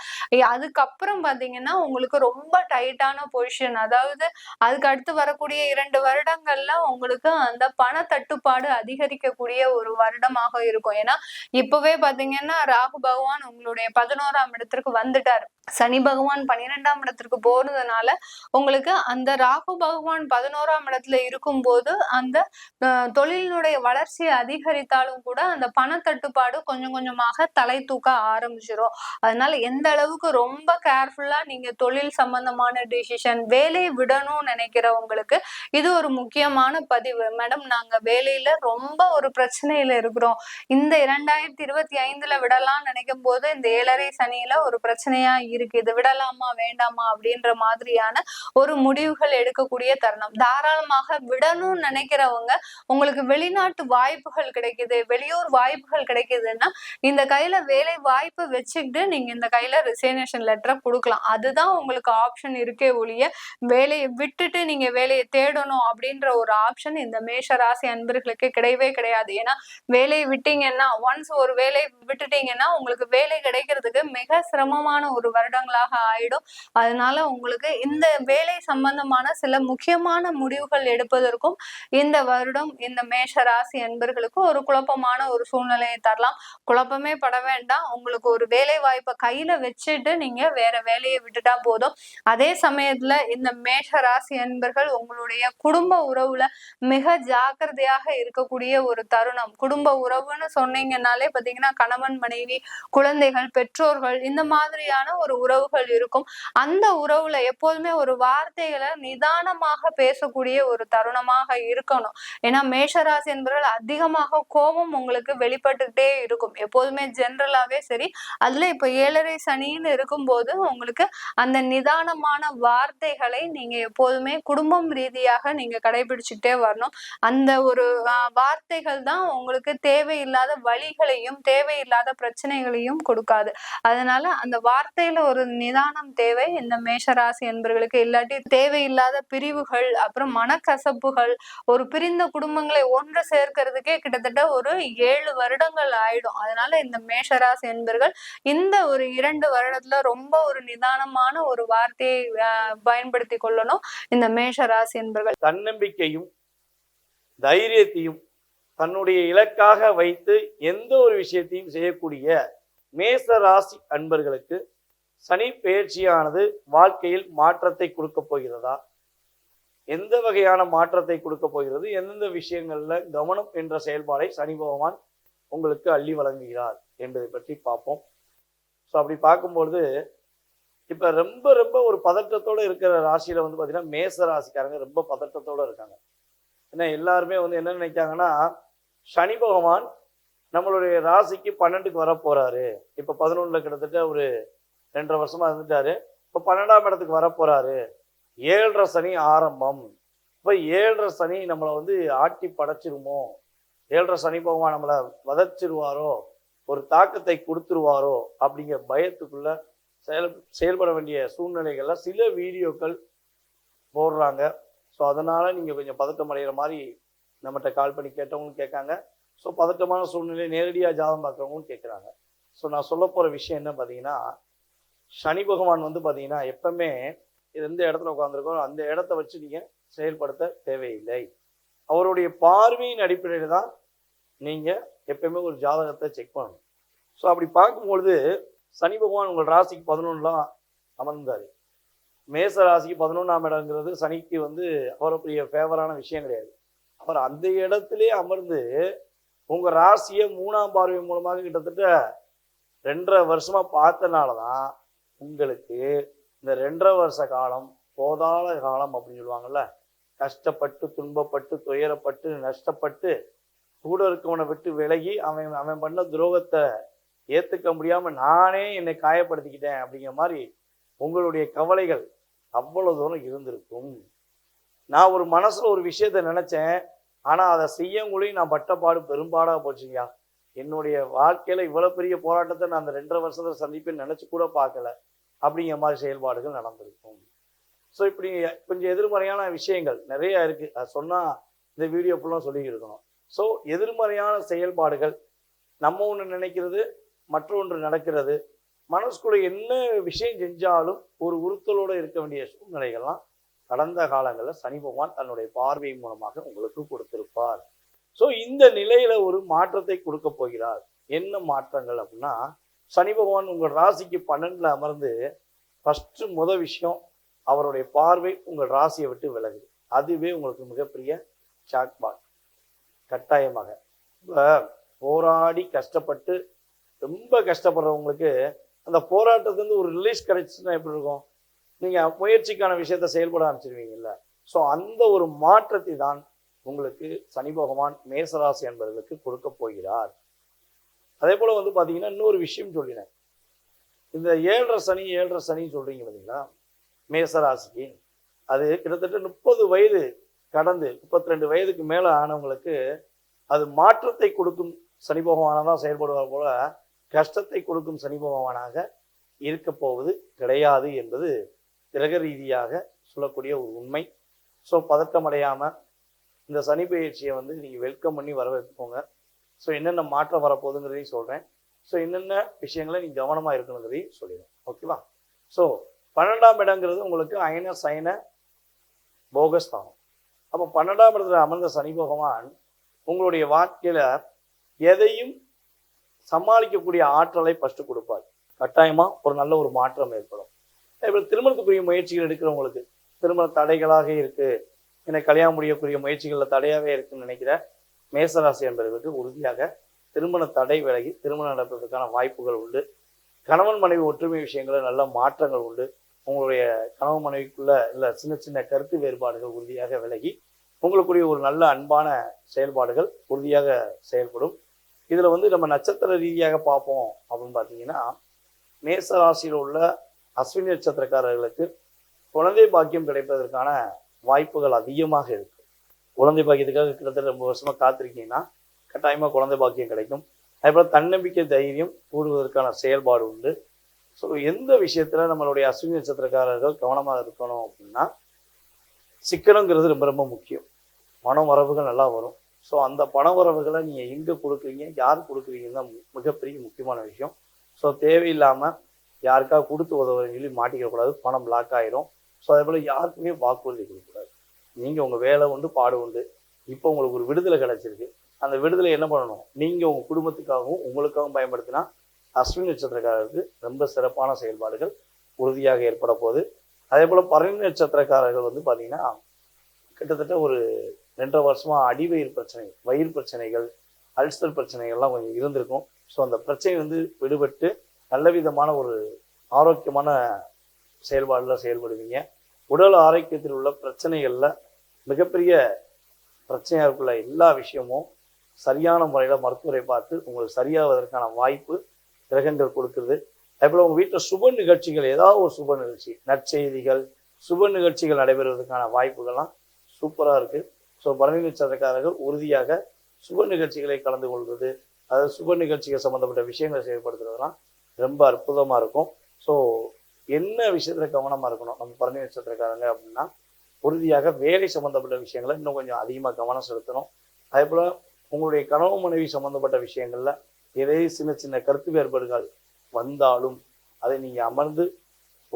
அதுக்கப்புறம் பாத்தீங்கன்னா உங்களுக்கு ரொம்ப டைட்டான பொசிஷன், அதாவது அதுக்கு அடுத்து வரக்கூடிய 2 வருடங்கள்ல உங்களுக்கு அந்த பண தட்டுப்பாடு அதிகரிக்கக்கூடிய ஒரு வருடமாக இருக்கும். ஏன்னா இப்பவே பாத்தீங்கன்னா ராகு பகவான் உங்களுடைய 11ஆம் இடத்திற்கு வந்துட்டாரு. சனி பகவான் 12ஆம் இடத்திற்கு போறதுனால உங்களுக்கு அந்த ராகு பகவான் 11ஆம் இடத்துல இருக்கும்போது அந்த தொழிலினுடைய வளர்ச்சி அதிகரித்தாலும் கூட அந்த பண தட்டுப்பாடு கொஞ்சம் கொஞ்சமாக தலை தூக்க ஆரம்பிச்சிடும். அதனால எந்த அளவுக்கு ரொம்ப கேர்ஃபுல்லா நீங்க தொழில் சம்பந்தமான டிசிஷன், வேலையை விடணும்னு நினைக்கிறவங்களுக்கு இது ஒரு முக்கியமான பதிவு. மேடம் நாங்க வேலையில ரொம்ப ஒரு பிரச்சனையில இருக்கிறோம், இந்த 2025ல விடலாம்னு நினைக்கும் போது இந்த 7.5 சனியில ஒரு பிரச்சனையா இருக்கு, இது விடலாமா வேண்டாமா அப்படின்ற மாதிரியான ஒரு முடிவுகள் எடுக்கக்கூடிய தருணம். தாராளமாக விடணும்னு நினைக்கிறவங்க, உங்களுக்கு வெளிநாட்டு வாய்ப்புகள் கிடைக்குது, வெளியூர் வாய்ப்புகள் கிடைக்குதுன்னா இந்த கையில வேலை வாய்ப்பு வச்சுக்கிட்டு நீங்க இந்த கையில ரிசைனேஷன் லெட்டரை கொடுக்கலாம். அதுதான் உங்களுக்கு ஆப்ஷன் இருக்கே ஒழிய வேலையை விட்டுட்டு நீங்க வேலையை தேடணும் அப்படின்ற ஒரு ஆப்ஷன் இந்த மேஷ ராசி அன்பர்களுக்கு கிடையவே கிடையாது. ஏன்னா வேலையை விட்டீங்கன்னா, ஒன்ஸ் ஒரு வேலையை விட்டுட்டீங்கன்னா உங்களுக்கு வேலை கிடைக்கிறதுக்கு மிக சிரமமான ஒரு வருடங்களாக ஆயிடும். அதனால உங்களுக்கு இந்த வேலை சம்பந்தமான சில முக்கியமான முடிவுகள் எடுப்பதற்கும் இந்த வருடம் இந்த மேஷ ராசி அன்பர்களுக்கு ஒரு குழப்பமான ஒரு சூழ்நிலையை தரலாம். குழப்பமே பட வேண்டாம். உங்களுக்கு ஒரு வேலை வாய்ப்பை கையில வச்சுட்டு நீங்க வேற வேலையை விட்டுட்டா போதும். அதே சமயத்துல இந்த மேஷ ராசி அன்பர்கள் உங்களுடைய குடும்ப உறவுல மிக ஜாக்கிரதையாக இருக்கக்கூடிய ஒரு தருணம். குடும்ப உறவுன்னு சொன்னீங்கன்னாலே பாத்தீங்கன்னா கணவன் மனைவி, குழந்தைகள், பெற்றோர்கள், இந்த மாதிரியான ஒரு உறவுகள் இருக்கும். அந்த உறவுல எப்போதுமே ஒரு வார்த்தைகளை நிதானமாக பேசக்கூடிய ஒரு தருணமாக இருக்கணும். ஏன்னா மேஷராசி என்பவர்கள் அதிகமாக கோபம் உங்களுக்கு வெளிப்பட்டுக்கிட்டே இருக்கும் எப்போதுமே, ஜென்ரலாவே சரி. அதுல இப்ப 7.5 சனின்னு இருக்கும்போது உங்களுக்கு அந்த நிதானமான வார்த்தைகளை நீங்க எப்போதுமே குடும்பம் ரீதியாக நீங்க கடைபிடிச்சுக்கிட்டே வரணும். அந்த ஒரு வார்த்தைகள் தான் உங்களுக்கு தேவையில்லாத வலிகளையும் தேவையில்லாத பிரச்சனைகளையும் கொடுக்காது. அதனால அந்த வார்த்தையில ஒரு நிதானம் தேவை இந்த மேஷராசி என்பவர்களுக்கு. இல்லாட்டி தேவையில்லாத பிரிவுகள், அப்புறம் மனக்கசப்புகள், ஒரு பிரிந்த குடும்பங்களை ஒன்று சேர்க்கிறதுக்கே கிட்டத்தட்ட ஒரு 7 வருடங்கள் ஆயிடும். அதனால இந்த மேஷராசி என்பர்கள் இந்த ஒரு 2 வருடத்துல ரொம்ப ஒரு நிதானமான ஒரு வார்த்தையை பயன்படுத்தி கொள்ளணும் இந்த மேஷராசி என்பர்கள். தன்னம்பிக்கையும் தைரியத்தையும் தன்னுடைய இலக்காக வைத்து எந்த ஒரு விஷயத்தையும் செய்யக்கூடிய மேஷ ராசி அன்பர்களுக்கு சனி பெயர்ச்சியானது வாழ்க்கையில் மாற்றத்தை கொடுக்க போகிறதா? எந்த வகையான மாற்றத்தை கொடுக்க போகிறது? எந்தெந்த விஷயங்கள்ல கவனம் என்ற செயல்பாடை சனி பகவான் உங்களுக்கு அள்ளி வழங்குகிறார் என்பதை பற்றி பார்ப்போம். ஸோ அப்படி பார்க்கும்பொழுது இப்ப ரொம்ப ரொம்ப ஒரு பதற்றத்தோட இருக்கிற ராசியில வந்து பாத்தீங்கன்னா மேஷ ராசிக்காரங்க ரொம்ப பதற்றத்தோட இருக்காங்க. ஏன்னா எல்லாருமே வந்து என்ன நினைக்காங்கன்னா, சனி பகவான் நம்மளுடைய ராசிக்கு 12க்கு வர போறாரு. இப்ப 11ல கிட்டத்தட்ட ஒரு 2.5 வருஷமா இருந்துட்டாரு. இப்ப 12ஆம் இடத்துக்கு வர போறாரு. 7.5 சனி ஆரம்பம். இப்ப 7.5 சனி நம்மளை வந்து ஆட்டி படைச்சிருமோ, 7.5 சனி பகவான் நம்மளை வதச்சிருவாரோ, ஒரு தாக்கத்தை கொடுத்துருவாரோ அப்படிங்கிற பயத்துக்குள்ள செயல்பட வேண்டிய சூழ்நிலைகள்ல சில வீடியோக்கள் போடுறாங்க. ஸோ அதனால நீங்க கொஞ்சம் பதட்டம் அடைகிற மாதிரி நம்மகிட்ட கால் பண்ணி கேட்டவங்களும் கேட்காங்க. ஸோ பதட்டமான சூழ்நிலை நேரடியாக ஜாதகம் பார்க்குறவங்களும் கேட்குறாங்க. ஸோ நான் சொல்ல போகிற விஷயம் என்ன பார்த்தீங்கன்னா, சனி பகவான் வந்து பார்த்தீங்கன்னா எப்பவுமே எந்த இடத்துல உட்காந்துருக்கோ அந்த இடத்த வச்சு நீங்கள் செயல்படுத்த தேவையில்லை. அவருடைய பார்வையின் அடிப்படையில் தான் நீங்கள் எப்பயுமே ஒரு ஜாதகத்தை செக் பண்ணணும். ஸோ அப்படி பார்க்கும்பொழுது சனி பகவான் உங்கள் ராசிக்கு 11லாம் அமர்ந்தார். மேச ராசிக்கு 11ஆம் இடங்கிறது சனிக்கு வந்து அவருடைய ஃபேவரான விஷயம் கிடையாது. அவர் அந்த இடத்திலே அமர்ந்து உங்கள் ராசியை 3ஆம் பார்வை மூலமாக கிட்டத்தட்ட 2.5 வருஷமா பார்த்தனால தான் உங்களுக்கு இந்த 2.5 வருஷ காலம் போதாத காலம் அப்படின்னு சொல்லுவாங்கல்ல. கஷ்டப்பட்டு துன்பப்பட்டு துயரப்பட்டு நஷ்டப்பட்டு கூட இருக்கவனை விட்டு விலகி அவன் பண்ண துரோகத்தை ஏற்றுக்க முடியாமல் நானே என்னை காயப்படுத்திக்கிட்டேன் அப்படிங்கிற மாதிரி உங்களுடைய கவலைகள் அவ்வளோ தூரம் இருந்திருக்கும். நான் ஒரு மனசில் ஒரு விஷயத்த நினச்சேன், ஆனால் அதை செய்யங்கூடயும் நான் பட்டப்பாடு பெரும்பாடாக போச்சுங்கயா. என்னுடைய வாழ்க்கையில் இவ்வளோ பெரிய போராட்டத்தை நான் அந்த 2.5 வருஷத்தில் சந்திப்பேன்னு நினச்சி கூட பார்க்கல அப்படிங்கிற மாதிரி செயல்பாடுகள் நடந்திருக்கும். ஸோ இப்படி கொஞ்சம் எதிர்மறையான விஷயங்கள் நிறையா இருக்குது. அது சொன்னால் இந்த வீடியோ ஃபுல்லாக சொல்லிக்கிட்டு இருக்கணும். ஸோ எதிர்மறையான செயல்பாடுகள், நம்ம ஒன்று நினைக்கிறது மற்றொன்று நடக்கிறது, மனசுக்குள்ள என்ன விஷயம் செஞ்சாலும் ஒரு உறுத்தலோடு இருக்க வேண்டிய சூழ்நிலைகள்லாம் கடந்த காலங்களில் சனி பகவான் தன்னுடைய பார்வை மூலமாக உங்களுக்கு கொடுத்திருப்பார். ஸோ இந்த நிலையில ஒரு மாற்றத்தை கொடுக்க போகிறார். என்ன மாற்றங்கள் அப்படின்னா, சனி பகவான் உங்கள் ராசிக்கு 12ல அமர்ந்து ஃபர்ஸ்ட் விஷயம் அவருடைய பார்வை உங்கள் ராசியை விட்டு விலகுது. அதுவே உங்களுக்கு மிகப்பெரிய ஜாக்பாட். கட்டாயமாக இப்போ போராடி கஷ்டப்பட்டு ரொம்ப கஷ்டப்படுறவங்களுக்கு அந்த போராட்டத்துலேருந்து ஒரு ரிலீஸ் கிடைச்சுன்னா எப்படி இருக்கும்? நீங்கள் முயற்சிக்கான விஷயத்த செயல்பட ஆரம்பிச்சிருவீங்கல்ல. ஸோ அந்த ஒரு மாற்றத்தை தான் உங்களுக்கு சனி பகவான் மேசராசி என்பவர்களுக்கு கொடுக்க போகிறார். அதே போல் வந்து பார்த்தீங்கன்னா இன்னொரு விஷயம் சொல்லினேன். இந்த 7.5 சனி சொல்கிறீங்க பார்த்தீங்களா மேசராசிக்கு, அது கிட்டத்தட்ட 30 வயது கடந்து 32 வயதுக்கு மேலே ஆனவங்களுக்கு அது மாற்றத்தை கொடுக்கும் சனி பகவானாக தான் செயல்படுவார் போல, கஷ்டத்தை கொடுக்கும் சனி பகவானாக இருக்க போவது கிடையாது என்பது கிரக ரீதியாக சொல்லக்கூடிய ஒரு உண்மை. ஸோ பதட்டம் அடையாமல் இந்த சனி பயிற்சியை வந்து நீங்கள் வெல்கம் பண்ணி வரவேற்றுக்கோங்க. ஸோ என்னென்ன மாற்றம் வரப்போகுதுங்கிறதையும் சொல்கிறேன். ஸோ என்னென்ன விஷயங்களை நீங்கள் கவனமாக இருக்கணுங்கிறதையும் சொல்லிடுறேன். ஓகேவா? ஸோ 12ஆம் இடங்கிறது உங்களுக்கு அயன சயன போகஸ்தானம். அப்போ 12ஆம் இடத்துல அமர்ந்த சனி பகவான் உங்களுடைய வாழ்க்கையில் எதையும் சமாளிக்கக்கூடிய ஆற்றலை ஃபஸ்ட்டு கொடுப்பார். கட்டாயமாக ஒரு நல்ல ஒரு மாற்றம் ஏற்படும். இப்போ திருமணத்துக்குரிய முயற்சிகள் எடுக்கிறவங்களுக்கு திருமண தடைகளாக இருக்குது, எனக்கு கல்யாணம் முடியக்கூடிய முயற்சிகளில் தடையாகவே இருக்குன்னு நினைக்கிற மேசராசி என்பவர்களுக்கு உறுதியாக திருமண தடை விலகி திருமணம் நடப்பதற்கான வாய்ப்புகள் உண்டு. கணவன் மனைவி ஒற்றுமை விஷயங்களில் நல்ல மாற்றங்கள் உண்டு. உங்களுடைய கணவன் மனைவிக்குள்ள இல்லை சின்ன சின்ன கருத்து வேறுபாடுகள் உறுதியாக விலகி உங்களுக்குரிய ஒரு நல்ல அன்பான செயல்பாடுகள் உறுதியாக செயல்படும். இதில் வந்து நம்ம நட்சத்திர ரீதியாக பார்ப்போம் அப்படின்னு பார்த்தீங்கன்னா, மேசராசியில் உள்ள அஸ்வினி நட்சத்திரக்காரர்களுக்கு குழந்தை பாக்கியம் கிடைப்பதற்கான வாய்ப்புகள் அதிகமாக இருக்கு. குழந்தை பாக்கியத்துக்காக கிட்டத்தட்ட 2 வருஷமாக காத்திருக்கீங்கன்னா கட்டாயமாக குழந்தை பாக்கியம் கிடைக்கும். அதேபோல் தன்னம்பிக்கை தைரியம் கூடுவதற்கான செயல்பாடு உண்டு. ஸோ எந்த விஷயத்தில் நம்மளுடைய அஸ்வினி நட்சத்திரக்காரர்கள் கவனமாக இருக்கணும் அப்படின்னா, சிக்கனங்கிறது ரொம்ப ரொம்ப முக்கியம். பண வரவுகள் நல்லா வரும். ஸோ அந்த பண வரவுகளை நீங்கள் எங்கே கொடுக்குறீங்க, யார் கொடுக்குறீங்கன்னு தான் மிகப்பெரிய முக்கியமான விஷயம். ஸோ தேவையில்லாமல் யாருக்காக கொடுத்து உதவுறீங்கன்னு சொல்லி மாட்டிக்கக்கூடாது, பணம் பிளாக் ஆகிடும். ஸோ அதே போல் யாருக்குமே வாக்குறுதி கொடுக்கக்கூடாது. நீங்கள் உங்கள் வேலை உண்டு பாடு உண்டு. இப்போ உங்களுக்கு ஒரு விடுதலை கிடச்சிருக்கு, அந்த விடுதலை என்ன பண்ணணும், நீங்கள் உங்கள் குடும்பத்துக்காகவும் உங்களுக்காகவும் பயன்படுத்தினா அஸ்வினி நட்சத்திரக்காரருக்கு ரொம்ப சிறப்பான செயல்பாடுகள் உறுதியாக ஏற்பட போகுது. அதே போல் பரணி நட்சத்திரக்காரர்கள் வந்து பார்த்தீங்கன்னா கிட்டத்தட்ட ஒரு 2.5 வருஷமாக அடிவயிறு பிரச்சனை, வயிறு பிரச்சனைகள், அல்சர் பிரச்சனைகள்லாம் கொஞ்சம் இருந்திருக்கும். ஸோ அந்த பிரச்சனை வந்து விடுபட்டு நல்ல விதமான ஒரு ஆரோக்கியமான செயல்பாடில் செயல்படுவீங்க. உடல் ஆரோக்கியத்தில் உள்ள பிரச்சனைகளில் மிகப்பெரிய பிரச்சனையாக இருக்குள்ள எல்லா விஷயமும் சரியான முறையில் மருத்துவரை பார்த்து உங்களுக்கு சரியாவதற்கான வாய்ப்பு கிரகங்கள் கொடுக்குறது. அதேபோல் உங்கள் வீட்டில் சுப நிகழ்ச்சிகள், ஏதாவது ஒரு சுப நிகழ்ச்சி, நற்செய்திகள், சுப நிகழ்ச்சிகள் நடைபெறுவதற்கான வாய்ப்புகள்லாம் சூப்பராக இருக்குது. ஸோ பரணி நட்சத்திரக்காரர்கள் உறுதியாக சுப நிகழ்ச்சிகளை கலந்து கொள்வது, அதாவது சுப நிகழ்ச்சிகள் சம்மந்தப்பட்ட விஷயங்களை செயல்படுத்துறதுலாம் ரொம்ப அற்புதமாக இருக்கும். ஸோ என்ன விஷயத்தில் கவனமாக இருக்கணும் நம்ம பரணி நட்சத்திரக்காரங்க அப்படின்னா, உறுதியாக வேலை சம்மந்தப்பட்ட விஷயங்களை இன்னும் கொஞ்சம் அதிகமாக கவனம் செலுத்தணும். அதே போல் உங்களுடைய கணவன் மனைவி சம்மந்தப்பட்ட விஷயங்களில் ஏதேனும் சின்ன சின்ன கருத்து வேறுபாடுகள் வந்தாலும் அதை நீங்கள் அமர்ந்து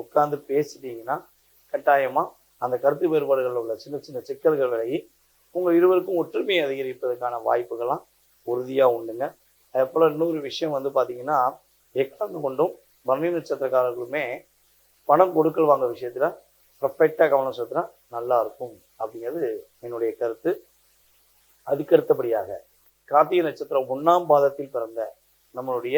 உட்கார்ந்து பேசிட்டீங்கன்னா கட்டாயமாக அந்த கருத்து வேறுபாடுகளில் உள்ள சின்ன சின்ன சிக்கல்கள் விலகி உங்கள் இருவருக்கும் ஒற்றுமையை அதிகரிப்பதற்கான வாய்ப்புகள்லாம் உறுதியாக உண்டுங்க. அதே போல் இன்னொரு விஷயம் வந்து பார்த்தீங்கன்னா, எக்காந்து கொண்டும் பரணி நட்சத்திரக்காரர்களுமே பணம் கொடுக்கல் வாங்க விஷயத்தில் பர்ஃபெக்டாக கவனம் செலுத்தினா நல்லா இருக்கும் அப்படிங்கிறது என்னுடைய கருத்து. அதுக்கடுத்தபடியாக கார்த்திகை நட்சத்திரம் 1ஆம் பாதத்தில் பிறந்த நம்மளுடைய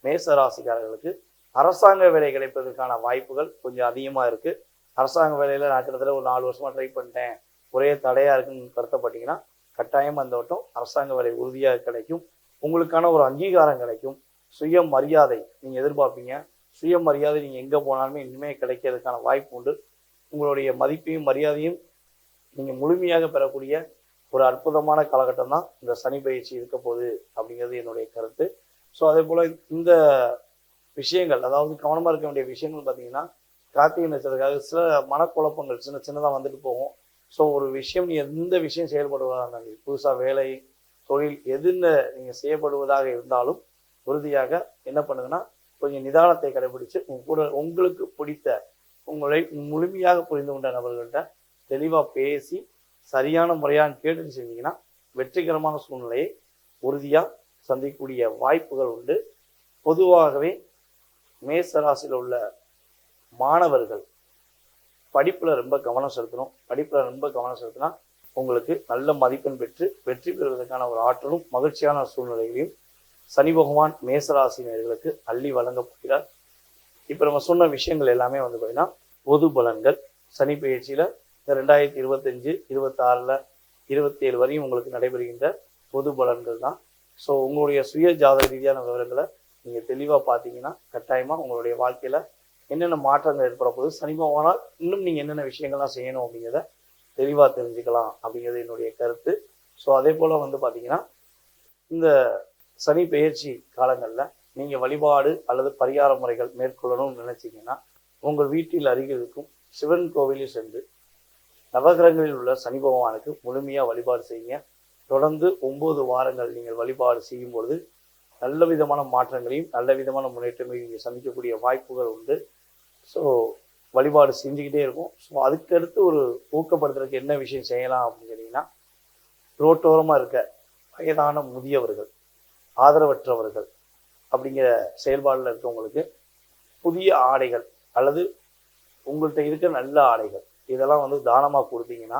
மேச ராசிக்காரர்களுக்கு அரசாங்க வேலை கிடைப்பதற்கான வாய்ப்புகள் கொஞ்சம் அதிகமாக இருக்குது. அரசாங்க வேலையில் நான் கிட்டத்தட்ட ஒரு 4 வருஷமாக ட்ரை பண்ணிட்டேன், ஒரே தடையாக இருக்குன்னு கருத்தப்பட்டீங்கன்னா கட்டாயம் அந்த வட்டம் அரசாங்க வேலை உறுதியாக கிடைக்கும். உங்களுக்கான ஒரு அங்கீகாரம் கிடைக்கும். சுய மரியாதை நீங்கள் எதிர்பார்ப்பீங்க. சுய மரியாதை நீங்கள் எங்கே போனாலுமே இனிமேல் கிடைக்கிறதுக்கான வாய்ப்பு உண்டு. உங்களுடைய மதிப்பையும் மரியாதையும் நீங்கள் முழுமையாக பெறக்கூடிய ஒரு அற்புதமான காலகட்டம் தான் இந்த சனி பயிற்சி இருக்க போகுது அப்படிங்கிறது என்னுடைய கருத்து. ஸோ அதே போல் இந்த விஷயங்கள், அதாவது கவனமாக இருக்க வேண்டிய விஷயங்கள் பார்த்தீங்கன்னா, கார்த்திகை நட்சத்திரக்காக சில மனக்குழப்பங்கள் சின்னதாக வந்துட்டு போகும். ஸோ ஒரு விஷயம், நீ எந்த விஷயம் செயல்படுவதாக இருந்தாலும், புதுசாக வேலை தொழில் எதுன்னு நீங்கள் செய்யப்படுவதாக இருந்தாலும் உறுதியாக என்ன பண்ணுங்கன்னா கொஞ்சம் நிதானத்தை கடைபிடிச்சு உங்களுக்கு பிடித்த உங்களை முழுமையாக புரிந்து கொண்ட நபர்கள்ட்ட தெளிவாக பேசி சரியான முறையாக கேட்டு செஞ்சீங்கன்னா வெற்றிகரமான சூழ்நிலையை உறுதியாக சந்திக்கக்கூடிய வாய்ப்புகள் உண்டு. பொதுவாகவே மேசராசியில் உள்ள மாணவர்கள் படிப்பில் ரொம்ப கவனம் செலுத்தணும். படிப்பில் ரொம்ப கவனம் செலுத்தினா உங்களுக்கு நல்ல மதிப்பெண் பெற்று வெற்றி பெறுவதற்கான ஒரு ஆற்றலும் மகிழ்ச்சியான சூழ்நிலைகளையும் சனி பகவான் மேசராசினியர்களுக்கு அள்ளி வழங்கப் போகிறார். இப்போ நம்ம சொன்ன விஷயங்கள் எல்லாமே வந்து பார்த்தீங்கன்னா பொது பலன்கள். சனி பயிற்சியில் இந்த 2025, 26, 27 வரையும் உங்களுக்கு நடைபெறுகின்ற பொது பலன்கள் தான். ஸோ உங்களுடைய சுய ஜாதக ரீதியான விவரங்களை நீங்கள் தெளிவாக பார்த்தீங்கன்னா கட்டாயமாக உங்களுடைய வாழ்க்கையில் என்னென்ன மாற்றங்கள் ஏற்பட போகுது, சனி பகவானால் இன்னும் நீங்கள் என்னென்ன விஷயங்கள்லாம் செய்யணும் அப்படிங்கிறத தெளிவாக தெரிஞ்சுக்கலாம் அப்படிங்கிறது என்னுடைய கருத்து. ஸோ அதே போல் வந்து பார்த்தீங்கன்னா இந்த சனி பெயர்ச்சி காலங்களில் நீங்கள் வழிபாடு அல்லது பரிகார முறைகள் மேற்கொள்ளணும்னு நினச்சிங்கன்னா உங்கள் வீட்டில் அருகில் இருக்கும் சிவன் கோவிலில் சென்று நவகிரகங்களில் உள்ள சனி பகவானுக்கு முழுமையாக வழிபாடு செய்யுங்க. தொடர்ந்து 9 வாரங்கள் நீங்கள் வழிபாடு செய்யும் பொழுது நல்ல விதமான மாற்றங்களையும் நல்ல விதமான முன்னேற்றங்களையும் நீங்கள் சந்திக்கக்கூடிய வாய்ப்புகள் உண்டு. ஸோ வழிபாடு செஞ்சுக்கிட்டே இருக்கும். ஸோ அதுக்கடுத்து ஒரு ஊக்கப்படுத்துறதுக்கு என்ன விஷயம் செய்யலாம் அப்படின்னு கேட்டிங்கன்னா, ரோட்டோரமாக இருக்க வயதான முதியவர்கள், ஆதரவற்றவர்கள் அப்படிங்கிற செயல்பாடில் இருக்கவங்களுக்கு புதிய ஆடைகள் அல்லது உங்கள்கிட்ட இருக்க நல்ல ஆடைகள் இதெல்லாம் வந்து தானமாக கொடுத்தீங்கன்னா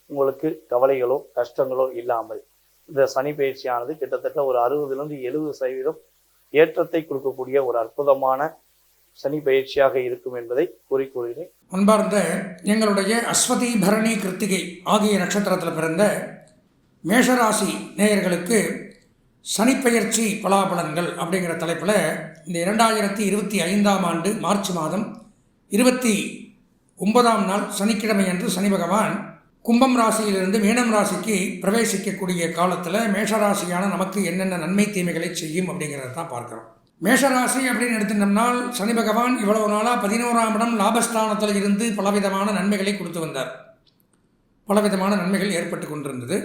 உங்களுக்கு கவலைகளோ கஷ்டங்களோ இல்லாமல் இந்த சனி பயிற்சியானது கிட்டத்தட்ட ஒரு 60-70% ஏற்றத்தை கொடுக்கக்கூடிய ஒரு அற்புதமான சனி பயிற்சியாக இருக்கும் என்பதை கூறிக்கொள்கிறேன். அன்பார்ந்த எங்களுடைய அஸ்வதி, பரணி, கிருத்திகை ஆகிய நட்சத்திரத்தில் பிறந்த மேஷராசி நேயர்களுக்கு சனிப்பெயர்ச்சி பலாபலன்கள் அப்படிங்கிற தலைப்பில் இந்த 2025ஆம் ஆண்டு மார்ச் மாதம் 29ஆம் நாள் சனிக்கிழமை அன்று சனி பகவான் கும்பம் ராசியிலிருந்து மீனம் ராசிக்கு பிரவேசிக்கக்கூடிய காலத்தில் மேஷராசியான நமக்கு என்னென்ன நன்மை தீமைகளை செய்யும் அப்படிங்கிறத தான் பார்க்குறோம். மேஷராசி அப்படின்னு எடுத்துட்டோம்னால் சனி பகவான் இவ்வளவு நாளாக 11ஆம் இடம் லாபஸ்தானத்தில் இருந்து பலவிதமான நன்மைகளை கொடுத்து வந்தார். பலவிதமான நன்மைகள் ஏற்பட்டு கொண்டிருந்தது.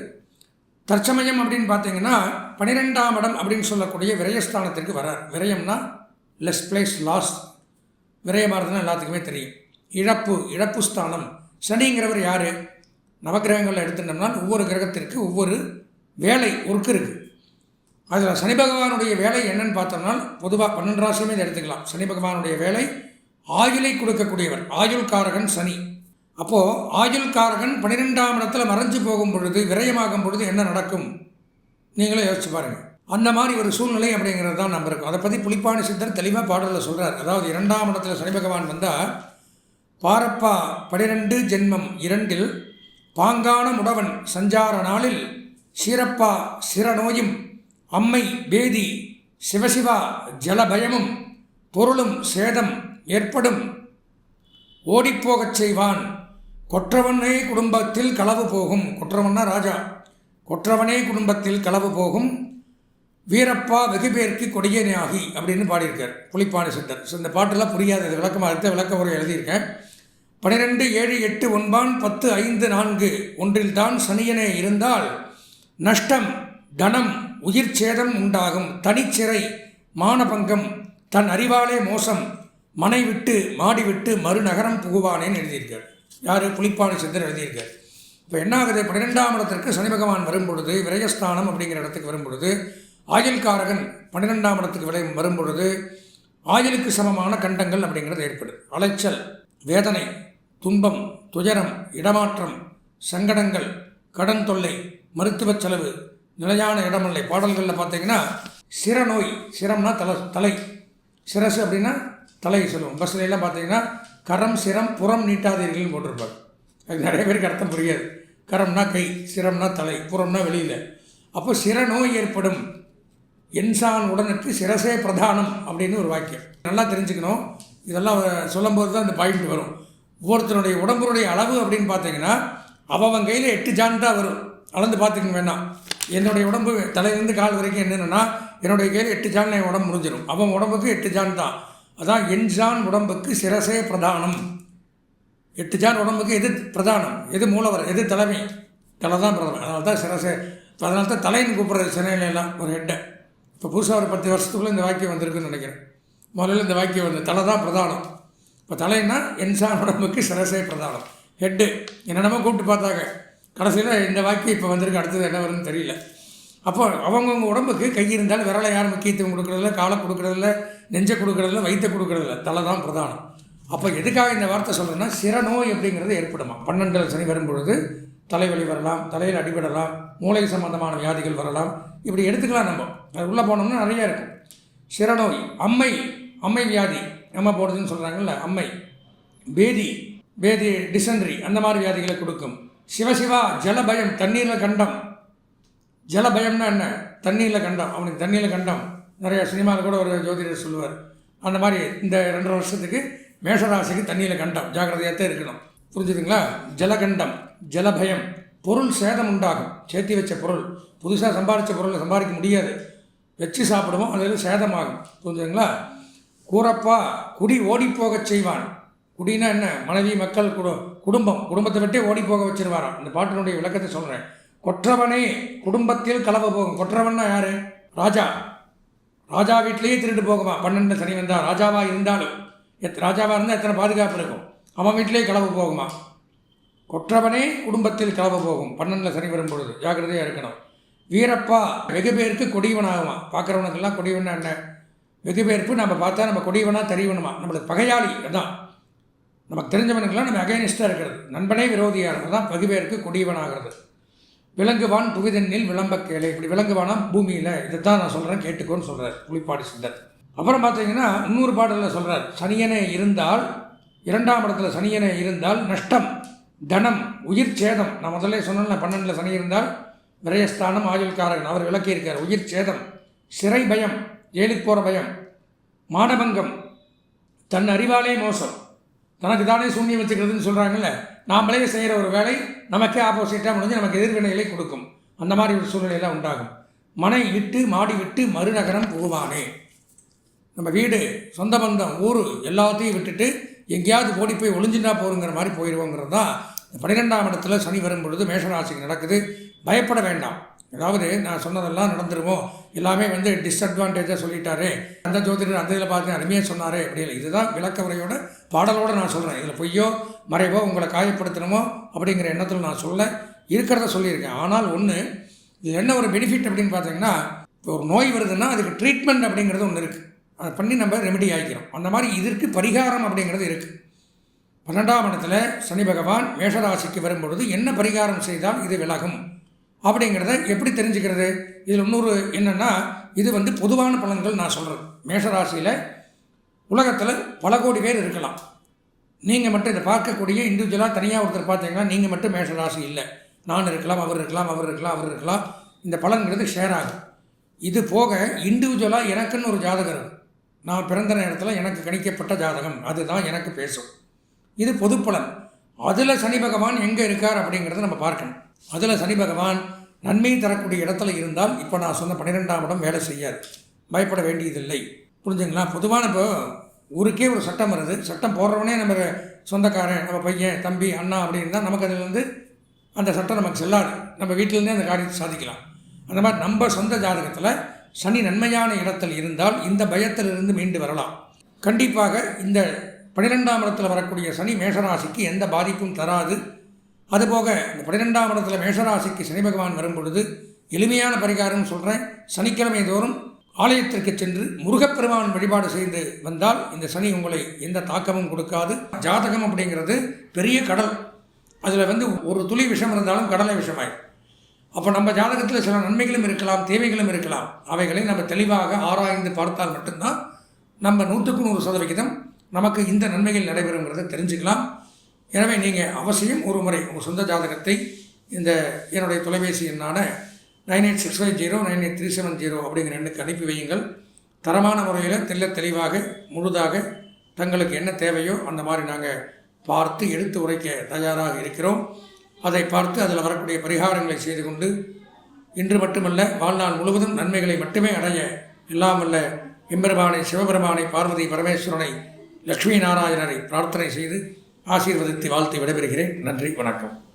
தற்சமயம் அப்படின்னு பார்த்தீங்கன்னா 12ஆம் இடம் அப்படின்னு சொல்லக்கூடிய விரயஸ்தானத்திற்கு வரார். விரயம்னா லெஸ் பிளேஸ் லாஸ், விரயமானதுன்னா எல்லாத்துக்குமே தெரியும். இழப்பு ஸ்தானம். சனிங்கிறவர் யார்? நவகிரகங்களில் எடுத்துட்டோம்னா ஒவ்வொரு கிரகத்திற்கு ஒவ்வொரு வேலை ஒர்க்கு இருக்குது. அதில் சனி பகவானுடைய வேலை என்னன்னு பார்த்தோம்னா பொதுவாக 12 ராசியுமே இதை எடுத்துக்கலாம். சனி பகவானுடைய வேலை ஆயுளை கொடுக்கக்கூடியவர். ஆயுள் காரகன் சனி. அப்போது ஆயுள் காரகன் 12ஆம் இடத்துல மறைஞ்சு போகும் பொழுது, விரயமாகும் பொழுது என்ன நடக்கும் நீங்களே யோசிச்சு பாருங்கள். அந்த மாதிரி ஒரு சூழ்நிலை அப்படிங்கிறது தான் நம்ம இருக்கும். அதை பற்றி புலிப்பாணி சித்தர் தெளிவாக பாடலில் சொல்கிறார். அதாவது 2ஆம் இடத்துல சனி பகவான் வந்தால் பாரப்பா 12 ஜென்மம் 2இல் பாங்கான முடவன் சஞ்சார நாளில் சீரப்பா சிரநோயும் அம்மை பேதி சிவசிவா ஜலபயமும் பொருளும் சேதம் ஏற்படும் ஓடிப்போகச் செய்வான் கொற்றவனே குடும்பத்தில் களவு போகும். கொற்றவன்னா ராஜா. கொற்றவனே குடும்பத்தில் களவு போகும் வீரப்பா வெகுபேருக்கு கொடியனாகி அப்படின்னு பாடியிருக்கார் புலிப்பாணி சித்தர். ஸோ இந்த பாட்டெல்லாம் புரியாது, இது விளக்கமாக இருக்க விளக்க உரை எழுதியிருக்கேன். 12, 7, 8 ஒன்பான் 10, 5, 4 ஒன்றில் தான் சனியனே இருந்தால் நஷ்டம், தனம், உயிர் சேதம் உண்டாகும். தனிச்சிறை, மானபங்கம், தன் அறிவாலே மோசம், மனை விட்டு மாடி விட்டு மறுநகரம் புகுவானேன்னு எழுதியிருக்கார். யார்? புலிப்பாணி சித்தர் எழுதியிருக்கார். இப்போ என்ன ஆகுது? 12ஆம் இடத்திற்கு சனி பகவான் வரும்பொழுது, விரயஸ்தானம் அப்படிங்கிற இடத்துக்கு வரும்பொழுது, ஆயுள்காரகன் 12ஆம் இடத்துக்கு வரும்பொழுது ஆயுளுக்கு சமமான கண்டங்கள் அப்படிங்கிறது ஏற்படுது. அலைச்சல், வேதனை, துன்பம், துயரம், இடமாற்றம், சங்கடங்கள், கடன் தொல்லை, மருத்துவ செலவு, நிலையான இடமில்லை. பாடல்களில் பார்த்தீங்கன்னா சிரநோய், சிரம்னா தலை, சிரசு அப்படின்னா தலை சொல்லுவோம். பஸ்ஸில் எல்லாம் பார்த்தீங்கன்னா கரம் சிரம் புறம் நீட்டாதீர்கள்னு போட்டிருப்பார். அது நிறைய பேருக்கு அர்த்தம் புரியாது. கரம்னா கை, சிரம்னா தலை, புறம்னா வெளியில். அப்போ சிரநோய் ஏற்படும். என்சான் உடனுக்கு சிரசே பிரதானம் அப்படின்னு ஒரு வாக்கியம் நல்லா தெரிஞ்சுக்கணும். இதெல்லாம் சொல்லும்போது தான் இந்த பாயிண்ட் வரும். ஒவ்வொருத்தருடைய உடம்புடைய அளவு அப்படின்னு பார்த்தீங்கன்னா அவன் கையில் 8 ஜான் தான் வரும். அளந்து பார்த்துக்க வேண்டாம். என்னுடைய உடம்பு தலையிலேருந்து கால் வரைக்கும் என்னென்னா என்னுடைய கையில் 8 ஜான் என் உடம்பு முடிஞ்சிடும். அவன் உடம்புக்கு 8 ஜான் தான். அதான் என்ஜான் உடம்புக்கு சிரசே பிரதானம். 8 ஜான் உடம்புக்கு எது பிரதானம், எது மூலவர், எது தலைமை? தலை தான் பிரதானம். அதனால தான் சிரசே அதனால தான் தலைன்னு கூப்பிட்றது சென்னையிலலாம் ஒரு ஹெட்டை. இப்போ புதுசாக ஒரு 10 வருஷத்துக்குள்ளே இந்த வாக்கியம் வந்திருக்குன்னு நினைக்கிறேன். முதல்ல இந்த வாக்கியம் வந்து தலை தான் பிரதானம். இப்போ தலைன்னா இன்சான் உடம்புக்கு சிரசே பிரதானம், ஹெட்டு என்னென்னமோ கூப்பிட்டு பார்த்தாங்க. கடைசியில் இந்த வாக்கியம் இப்போ வந்திருக்கு, அடுத்தது என்ன வருதுன்னு தெரியல. அப்போ அவங்கவுங்க உடம்புக்கு கை இருந்தாலும் விரலை யாரும் முக்கியத்துவம் கொடுக்குறதில்ல, காலை கொடுக்குறதில்ல, நெஞ்சை கொடுக்குறதில்ல, வயிற்றை கொடுக்குறதில்ல, தலை தான் பிரதானம். அப்போ எதுக்காக இந்த வார்த்தை சொல்கிறேன்னா, சிரநோய் அப்படிங்கிறது ஏற்படுமா. 12 சனி வரும்பொழுது தலைவலி வரலாம், தலையில் அடிபடலாம், மூளை சம்பந்தமான வியாதிகள் வரலாம். இப்படி எடுத்துக்கலாம். நம்ம அது உள்ளே போனோம்னா நிறையா இருக்கும். சிரநோய், அம்மை வியாதி அம்மை போடுறதுன்னு சொல்கிறாங்கல்ல, அம்மை, பேதி டிசென்ட்ரி அந்த மாதிரி வியாதிகளை கொடுக்கும். சிவசிவா ஜலபயம், தண்ணீரில் கண்டம். ஜலபயம்னா என்ன? தண்ணியில் கண்டம். அவனுக்கு தண்ணியில் கண்டம். நிறையா சினிமாவில் கூட ஒரு ஜோதிடர் சொல்லுவார். அந்த மாதிரி இந்த 2.5 வருஷத்துக்கு மேஷராசிக்கு தண்ணியில் கண்டம், ஜாக்கிரதையாகத்தான் இருக்கணும். புரிஞ்சுதுங்களா? ஜலகண்டம், ஜலபயம், பொருள் சேதம் உண்டாகும். சேர்த்தி வச்ச பொருள், புதுசாக சம்பாதிச்ச பொருளை சம்பாதிக்க முடியாது, வச்சு சாப்பிடுவோம், அதில் சேதமாகும். புரிஞ்சுதுங்களா? கூறப்பா குடி ஓடிப்போகச் செய்வான். குடினா என்ன? மனைவி, மக்கள், குடும்பத்தை விட்டே ஓடி போக வச்சிருவாராம். இந்த பாட்டினுடைய விளக்கத்தை சொல்கிறேன். கொற்றவனே குடும்பத்தில் கலவை போகும். கொற்றவன்னா யாரு? ராஜா வீட்டிலேயே திருட்டு போகுமா. 12 சனி வந்தால் ராஜாவாக இருந்தாலும், ராஜாவாக இருந்தால் எத்தனை பாதுகாப்பு இருக்கும். அவன் வீட்டிலேயே கலவை போகுமா. கொற்றவனே குடும்பத்தில் கலவை போகும் 12 சனி வரும்பொழுது, ஜாக்கிரதையாக இருக்கணும். வீரப்பா வெகு பேருக்கு கொடியவனாகுமா. பார்க்குறவனுக்கெல்லாம் கொடியவனா என்ன? வெகு பேர்ப்பு நம்ம பார்த்தா நம்ம கொடியவனா தெரியவனுமா. நம்மளுக்கு பகையாளி அதான். நமக்கு தெரிஞ்சவனுக்கெல்லாம் நம்ம அகைனிஸ்டாக இருக்கிறது. நண்பனே விரோதியாக இருக்கிறது தான் பகுபேருக்கு கொடியவனாகிறது. விலங்குவான் புவிதண்ணில் விளம்ப கேளை. இப்படி விலங்குவானா பூமியில். இதை தான் நான் சொல்கிறேன், கேட்டுக்கோன்னு சொல்கிறார் புலிப்பாடி சித்தர். அப்புறம் பார்த்தீங்கன்னா இன்னொரு பாடலில் சொல்கிறார், சனியனே இருந்தால், 2ஆம் இடத்துல சனியனே இருந்தால் நஷ்டம், தனம், உயிர் சேதம். நான் முதல்ல சொன்னேன், 12 சனி இருந்தால் விரயஸ்தானம், ஆயுள்காரகன். அவர் விளக்கியிருக்கார். உயிர் சேதம், சிறை பயம், ஜெயிலுக்கு போகிற பயம், மானபங்கம், தன் அறிவாலே மோசம், தனக்கு தானே சூன்யம் வச்சுக்கிறதுன்னு சொல்கிறாங்கல்ல. நாமளே செய்கிற ஒரு வேலை நமக்கே ஆப்போசிட்டாக முடிஞ்சு நமக்கு எதிர்வினைகளை கொடுக்கும். அந்த மாதிரி ஒரு சூழ்நிலையெல்லாம் உண்டாகும். மனை விட்டு மாடி விட்டு மறுநகரம் புகுவானே. நம்ம வீடு, சொந்த பந்தம், ஊர் எல்லாத்தையும் விட்டுட்டு எங்கேயாவது ஓடி போய் ஒளிஞ்சுட்டா போருங்கிற மாதிரி போயிடுவோங்கிறது தான் 12ஆம் இடத்துல சனி வரும் பொழுது மேஷராசிக்கு நடக்குது. பயப்பட வேண்டாம். அதாவது நான் சொன்னதெல்லாம் நடந்துருமோ, எல்லாமே டிஸ்அட்வான்டேஜாக சொல்லிட்டாரே, அந்த ஜோதிடர் அந்த இதில் பார்த்து அருமையாக சொன்னாரே அப்படி இல்லை. இதுதான் விளக்க உரையோட பாடலோடு நான் சொல்கிறேன். இதில் பொய்யோ மறைவோ உங்களை காயப்படுத்தணுமோ அப்படிங்கிற எண்ணத்தில் நான் இருக்கிறத சொல்லியிருக்கேன். ஆனால் ஒன்று, இது என்ன ஒரு பெனிஃபிட் அப்படின்னு பார்த்தீங்கன்னா, இப்போ ஒரு நோய் வருதுன்னா அதுக்கு ட்ரீட்மெண்ட் அப்படிங்கிறது ஒன்று இருக்குது. அதை பண்ணி நம்ம ரெமெடி ஆகிக்கிறோம். அந்த மாதிரி இதற்கு பரிகாரம் அப்படிங்கிறது இருக்குது. 12ஆம் இடத்துல சனி பகவான் மேஷராசிக்கு வரும்பொழுது என்ன பரிகாரம் செய்தால் இது விலகும் அப்படிங்கிறத எப்படி தெரிஞ்சுக்கிறது? இதில் இன்னொரு என்னென்னா, இது பொதுவான பலன்கள் நான் சொல்கிறேன். மேஷராசியில் உலகத்தில் பல கோடி பேர் இருக்கலாம். நீங்கள் மட்டும் இதை பார்க்கக்கூடிய இண்டிவிஜுவலாக தனியாக ஒருத்தர் பார்த்தீங்கன்னா நீங்கள் மட்டும் மேஷராசி இல்லை. நான் இருக்கலாம், அவர் இருக்கலாம். இந்த பலன்கிறது ஷேர் ஆகும். இது போக இண்டிவிஜுவலாக எனக்குன்னு ஒரு ஜாதகம் இருக்கும். நான் பிறந்த நேரத்தில் எனக்கு கணிக்கப்பட்ட ஜாதகம், அதுதான் எனக்கு பேசும். இது பொது பலன். அதில் சனி பகவான் எங்கே இருக்கார் அப்படிங்கிறத நம்ம பார்க்கணும். அதில் சனி பகவான் நன்மை தரக்கூடிய இடத்துல இருந்தால், இப்போ நான் சொன்ன 12ஆம் இடம் வேலை செய்யாது, பயப்பட வேண்டியதில்லை. புரிஞ்சுங்களா? பொதுவான இப்போ ஊருக்கே ஒரு சட்டம் வருது. சட்டம் போடுறவனே நம்ம சொந்தக்காரன், நம்ம பையன், தம்பி, அண்ணா அப்படின்னு தான் நமக்கு அதில் அந்த சட்டம் நமக்கு செல்லாது. நம்ம வீட்டிலேருந்தே அந்த காரியத்தை சாதிக்கலாம். அந்த மாதிரி நம்ம சொந்த ஜாதகத்தில் சனி நன்மையான இடத்தில் இருந்தால் இந்த பயத்திலிருந்து மீண்டு வரலாம். கண்டிப்பாக இந்த 12ஆம் இடத்துல வரக்கூடிய சனி மேஷராசிக்கு எந்த பாதிப்பும் தராது. அதுபோக இந்த 12ஆம் இடத்துல மேஷராசிக்கு சனி பகவான் வரும்பொழுது எளிமையான பரிகாரம் சொல்கிறேன். சனிக்கிழமை தோறும் ஆலயத்திற்கு சென்று முருகப்பெருமான் வழிபாடு செய்து வந்தால் இந்த சனி உங்களை எந்த தாக்கமும் கொடுக்காது. ஜாதகம் அப்படிங்கிறது பெரிய கடல். அதில் ஒரு துளி விஷம் இருந்தாலும் கடலை விஷமாயிடும். அப்போ நம்ம ஜாதகத்தில் சில நன்மைகளும் இருக்கலாம், தேவைகளும் இருக்கலாம். அவைகளை நம்ம தெளிவாக ஆராய்ந்து பார்த்தால் மட்டும்தான் நம்ம 100க்கு 100% நமக்கு இந்த நன்மைகள் நடைபெறுங்கிறத தெரிஞ்சுக்கலாம். எனவே நீங்கள் அவசியம் ஒரு முறை உங்கள் சொந்த ஜாதகத்தை இந்த என்னுடைய தொலைபேசி எண்ணான 9865098370 அப்படிங்கிற எண்ணுக்கு அனுப்பி வையுங்கள். தரமான முறையில் தெளிவாக முழுதாக தங்களுக்கு என்ன தேவையோ அந்த மாதிரி நாங்கள் பார்த்து எடுத்து உரைக்க தயாராக இருக்கிறோம். அதை பார்த்து அதில் வரக்கூடிய பரிகாரங்களை செய்து கொண்டு இன்று மட்டுமல்ல வாழ்நாள் முழுவதும் நன்மைகளை மட்டுமே அடைய எல்லாம் வல்ல எம்பெருமானை, சிவபெருமானை, பார்வதி பரமேஸ்வரனை, லட்சுமி நாராயணரை பிரார்த்தனை செய்து ஆசீர்வதித்து வாழ்த்து விடைபெறுகிறேன். நன்றி, வணக்கம்.